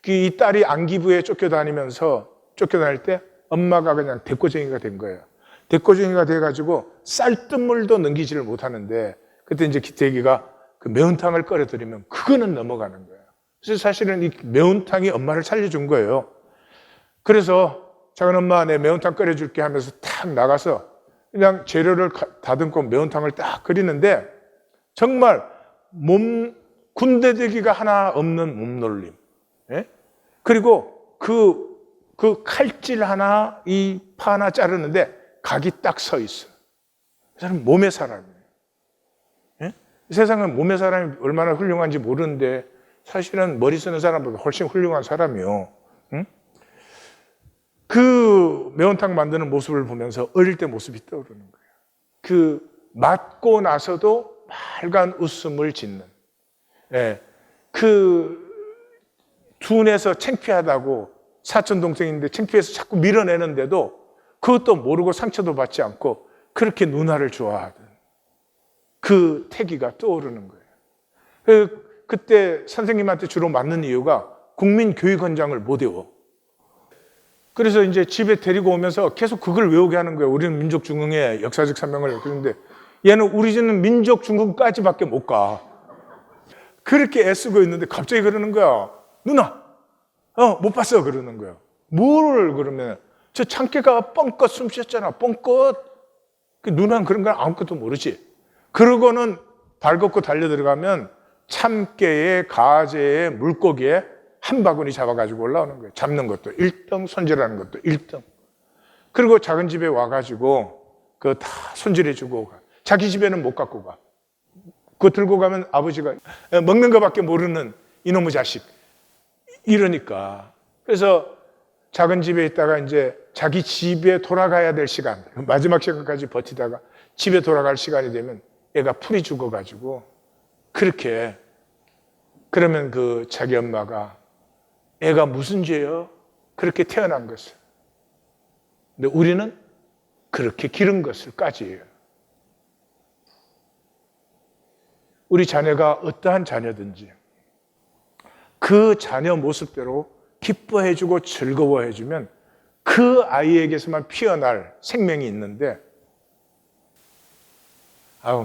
S1: 이 딸이 안기부에 쫓겨다닐 때 엄마가 그냥 대꼬쟁이가 된 거예요. 대꼬쟁이가 돼가지고 쌀뜨물도 넘기지를 못하는데 그때 이제 기태기가 그 매운탕을 끓여드리면 그거는 넘어가는 거예요. 그래서 사실은 이 매운탕이 엄마를 살려준 거예요. 그래서 작은 엄마 내 매운탕 끓여줄게 하면서 탁 나가서 그냥 재료를 다듬고 매운탕을 딱 끓이는데 정말 군대되기가 하나 없는 몸놀림. 예? 그리고 그 칼질 하나, 이 파 하나 자르는데 각이 딱 서 있어. 그 사람은 몸의 사람이에요. 예? 세상은 몸의 사람이 얼마나 훌륭한지 모르는데 사실은 머리 쓰는 사람보다 훨씬 훌륭한 사람이요. 응? 그 매운탕 만드는 모습을 보면서 어릴 때 모습이 떠오르는 거예요. 그 맞고 나서도 빨간 웃음을 짓는. 예. 그 둔해서 창피하다고 사촌 동생인데 창피해서 자꾸 밀어내는데도 그것도 모르고 상처도 받지 않고 그렇게 누나를 좋아하던 그 태기가 떠오르는 거예요. 그때 선생님한테 주로 맞는 이유가 국민교육원장을 못 외워. 그래서 이제 집에 데리고 오면서 계속 그걸 외우게 하는 거예요. 우리는 민족중흥의 역사적 사명을. 그런데 얘는 우리 집은 민족중흥까지밖에 못 가. 그렇게 애쓰고 있는데 갑자기 그러는 거야. 누나, 못 봤어. 그러는 거야. 뭘 그러면 저 창기가 뻥끗 숨 쉬었잖아. 뻥끗. 누나는 그런 건 아무것도 모르지. 그러고는 발 걷고 달려 들어가면 참깨에 가재에 물고기에 한 바구니 잡아가지고 올라오는 거예요. 잡는 것도 1등, 손질하는 것도 1등. 그리고 작은 집에 와가지고 그거 다 손질해주고 가. 자기 집에는 못 갖고 가. 그거 들고 가면 아버지가 먹는 것밖에 모르는 이놈의 자식. 이러니까. 그래서 작은 집에 있다가 이제 자기 집에 돌아가야 될 시간, 마지막 시간까지 버티다가 집에 돌아갈 시간이 되면 애가 풀이 죽어가지고 그렇게 그러면 그 자기 엄마가 애가 무슨 죄요? 그렇게 태어난 것을. 근데 우리는 그렇게 기른 것을까지예요. 우리 자녀가 어떠한 자녀든지 그 자녀 모습대로 기뻐해주고 즐거워해주면 그 아이에게서만 피어날 생명이 있는데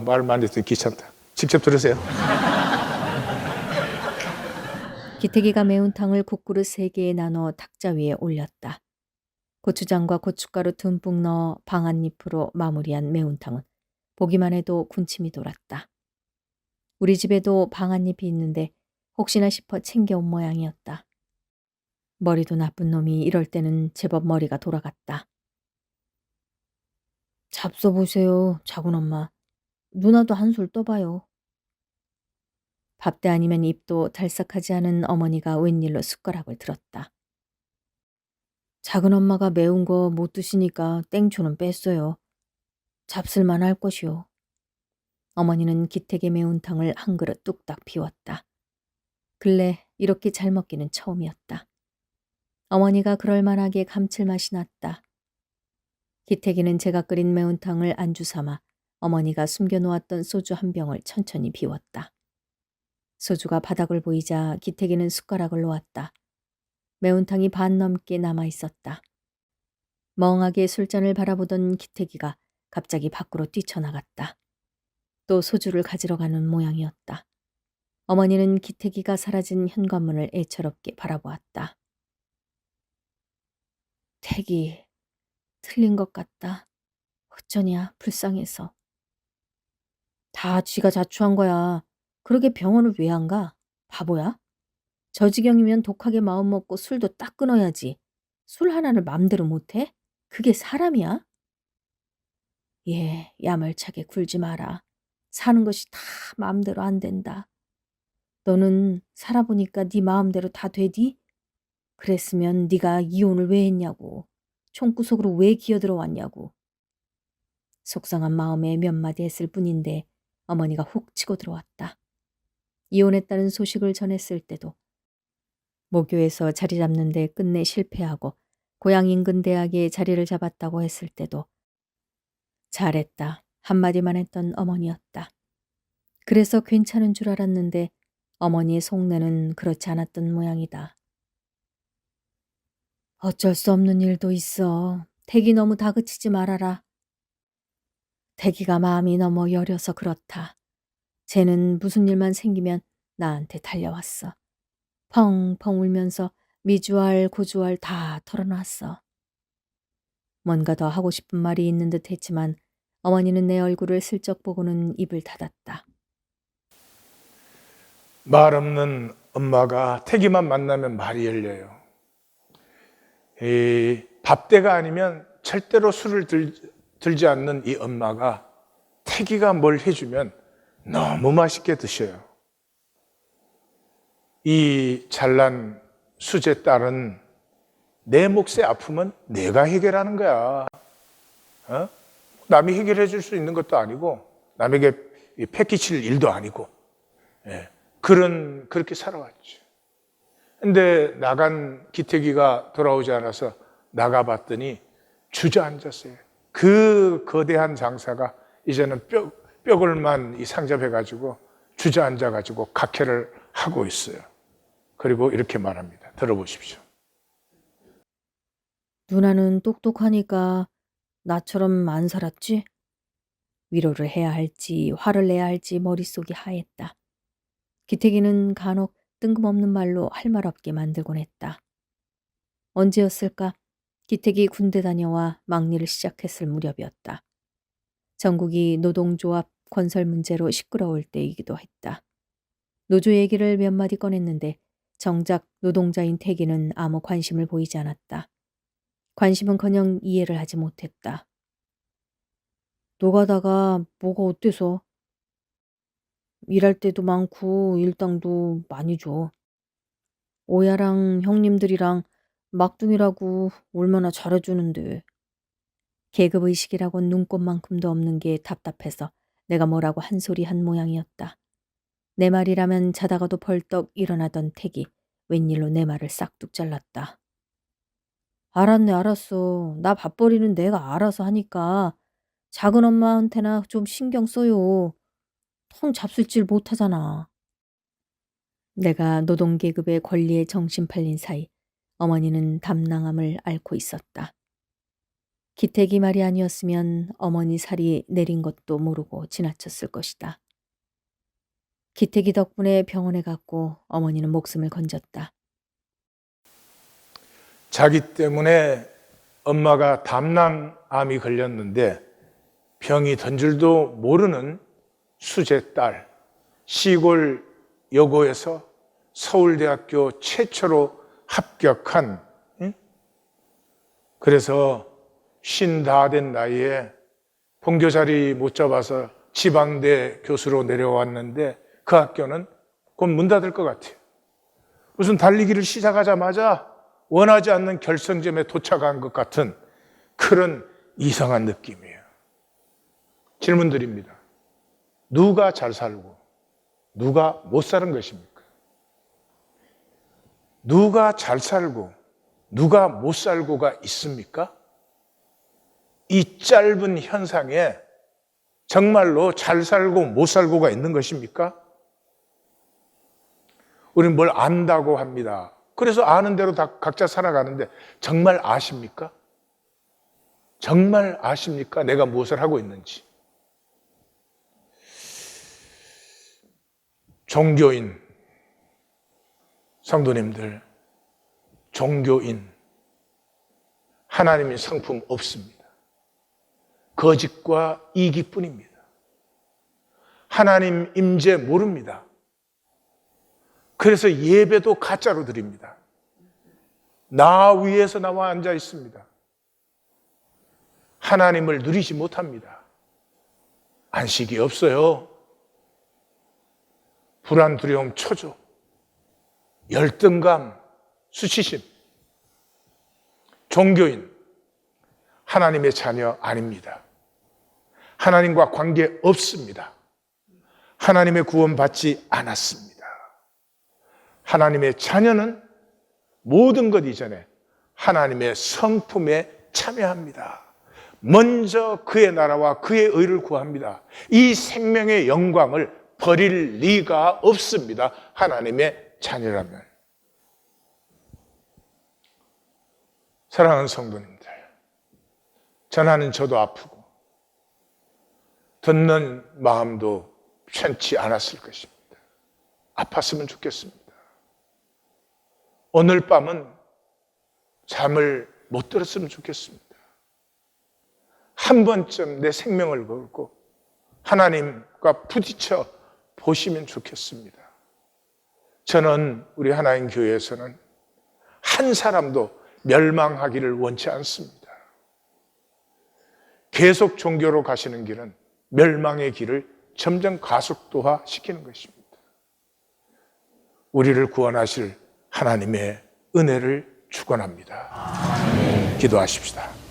S1: 말 많이 듣기 귀찮다. 직접 들으세요.
S2: 기태기가 매운탕을 국그릇 3개에 나눠 탁자 위에 올렸다. 고추장과 고춧가루 듬뿍 넣어 방앗잎으로 마무리한 매운탕은 보기만 해도 군침이 돌았다. 우리 집에도 방앗잎이 있는데 혹시나 싶어 챙겨온 모양이었다. 머리도 나쁜 놈이 이럴 때는 제법 머리가 돌아갔다. 잡숴보세요, 작은 엄마. 누나도 한술 떠봐요. 밥대 아니면 입도 달싹하지 않은 어머니가 웬일로 숟가락을 들었다. 작은 엄마가 매운 거 못 드시니까 땡초는 뺐어요. 잡술만 할 것이요. 어머니는 기택의 매운탕을 한 그릇 뚝딱 비웠다. 근래 이렇게 잘 먹기는 처음이었다. 어머니가 그럴만하게 감칠맛이 났다. 기택이는 제가 끓인 매운탕을 안주 삼아 어머니가 숨겨놓았던 소주 한 병을 천천히 비웠다. 소주가 바닥을 보이자 기택이는 숟가락을 놓았다. 매운탕이 반 넘게 남아있었다. 멍하게 술잔을 바라보던 기택이가 갑자기 밖으로 뛰쳐나갔다. 또 소주를 가지러 가는 모양이었다. 어머니는 기택이가 사라진 현관문을 애처롭게 바라보았다. 택이 틀린 것 같다. 어쩌냐 불쌍해서. 다 쥐가 자초한 거야. 그러게 병원을 왜 안 가? 바보야? 저 지경이면 독하게 마음먹고 술도 딱 끊어야지. 술 하나를 맘대로 못해? 그게 사람이야? 예, 야멀차게 굴지 마라. 사는 것이 다 맘대로 안 된다. 너는 살아보니까 네 마음대로 다 되디? 그랬으면 네가 이혼을 왜 했냐고. 총구석으로 왜 기어들어 왔냐고. 속상한 마음에 몇 마디 했을 뿐인데 어머니가 훅 치고 들어왔다. 이혼했다는 소식을 전했을 때도, 모교에서 자리 잡는데 끝내 실패하고 고향 인근 대학에 자리를 잡았다고 했을 때도 잘했다 한마디만 했던 어머니였다. 그래서 괜찮은 줄 알았는데 어머니의 속내는 그렇지 않았던 모양이다. 어쩔 수 없는 일도 있어. 태기 너무 다그치지 말아라. 태기가 마음이 너무 여려서 그렇다. 쟤는 무슨 일만 생기면 나한테 달려왔어. 펑펑 울면서 미주알 고주알 다 털어놨어. 뭔가 더 하고 싶은 말이 있는 듯 했지만 어머니는 내 얼굴을 슬쩍 보고는 입을 닫았다.
S1: 말 없는 엄마가 태기만 만나면 말이 열려요. 밥때가 아니면 절대로 술을 들지 않는 이 엄마가 태기가 뭘 해주면 너무 맛있게 드셔요. 이 잘난 수제 딸은 내 몫의 아픔은 내가 해결하는 거야. 남이 해결해 줄 수 있는 것도 아니고 남에게 패기칠 일도 아니고 그렇게 살아왔죠. 근데 나간 기태기가 돌아오지 않아서 나가봤더니 주저앉았어요. 그 거대한 장사가 이제는 뼈골만 상접해가지고 주저앉아가지고 각해를 하고 있어요. 그리고 이렇게 말합니다. 들어보십시오.
S2: 누나는 똑똑하니까 나처럼 안 살았지? 위로를 해야 할지 화를 내야 할지 머릿속이 하했다. 기태기는 간혹 뜬금없는 말로 할 말 없게 만들곤 했다. 언제였을까? 기택이 군대 다녀와 막리를 시작했을 무렵이었다. 전국이 노동조합 건설 문제로 시끄러울 때이기도 했다. 노조 얘기를 몇 마디 꺼냈는데 정작 노동자인 태기는 아무 관심을 보이지 않았다. 관심은커녕 이해를 하지 못했다. 노가다가 뭐가 어때서? 일할 때도 많고 일당도 많이 줘. 오야랑 형님들이랑 막둥이라고 얼마나 잘해주는데. 계급의식이라고 눈꼽만큼도 없는 게 답답해서 내가 뭐라고 한 소리 한 모양이었다. 내 말이라면 자다가도 벌떡 일어나던 택이 웬일로 내 말을 싹둑 잘랐다. 알았네 알았어. 나 밥벌이는 내가 알아서 하니까 작은 엄마한테나 좀 신경 써요. 통 잡술질 못하잖아. 내가 노동계급의 권리에 정신 팔린 사이 어머니는 담낭함을 앓고 있었다. 기택이 말이 아니었으면 어머니 살이 내린 것도 모르고 지나쳤을 것이다. 기택이 덕분에 병원에 갔고 어머니는 목숨을 건졌다.
S1: 자기 때문에 엄마가 담낭암이 걸렸는데 병이 든 줄도 모르는 수제 딸, 시골 여고에서 서울대학교 최초로 합격한, 그래서 50된 나이에 본교 자리 못 잡아서 지방대 교수로 내려왔는데 그 학교는 곧 문 닫을 것 같아요. 무슨 달리기를 시작하자마자 원하지 않는 결승점에 도착한 것 같은 그런 이상한 느낌이에요. 질문 드립니다. 누가 잘 살고 누가 못 사는 것입니까? 누가 잘 살고 누가 못 살고가 있습니까? 이 짧은 현상에 정말로 잘 살고 못 살고가 있는 것입니까? 우리는 뭘 안다고 합니다. 그래서 아는 대로 다 각자 살아가는데 정말 아십니까? 정말 아십니까? 내가 무엇을 하고 있는지. 종교인, 성도님들, 종교인, 하나님의 성품 없습니다. 거짓과 이기뿐입니다. 하나님 임재 모릅니다. 그래서 예배도 가짜로 드립니다. 나 위에서 나와 앉아 있습니다. 하나님을 누리지 못합니다. 안식이 없어요. 불안, 두려움, 초조, 열등감, 수치심, 종교인, 하나님의 자녀 아닙니다. 하나님과 관계 없습니다. 하나님의 구원 받지 않았습니다. 하나님의 자녀는 모든 것 이전에 하나님의 성품에 참여합니다. 먼저 그의 나라와 그의 의를 구합니다. 이 생명의 영광을 버릴 리가 없습니다. 하나님의 자녀라면. 사랑하는 성도님들, 전하는 저도 아프고 듣는 마음도 편치 않았을 것입니다. 아팠으면 좋겠습니다. 오늘 밤은 잠을 못 들었으면 좋겠습니다. 한 번쯤 내 생명을 걸고 하나님과 부딪혀 보시면 좋겠습니다. 저는 우리 하나님 교회에서는 한 사람도 멸망하기를 원치 않습니다. 계속 종교로 가시는 길은 멸망의 길을 점점 가속도화 시키는 것입니다. 우리를 구원하실 하나님의 은혜를 축원합니다. 기도하십시다.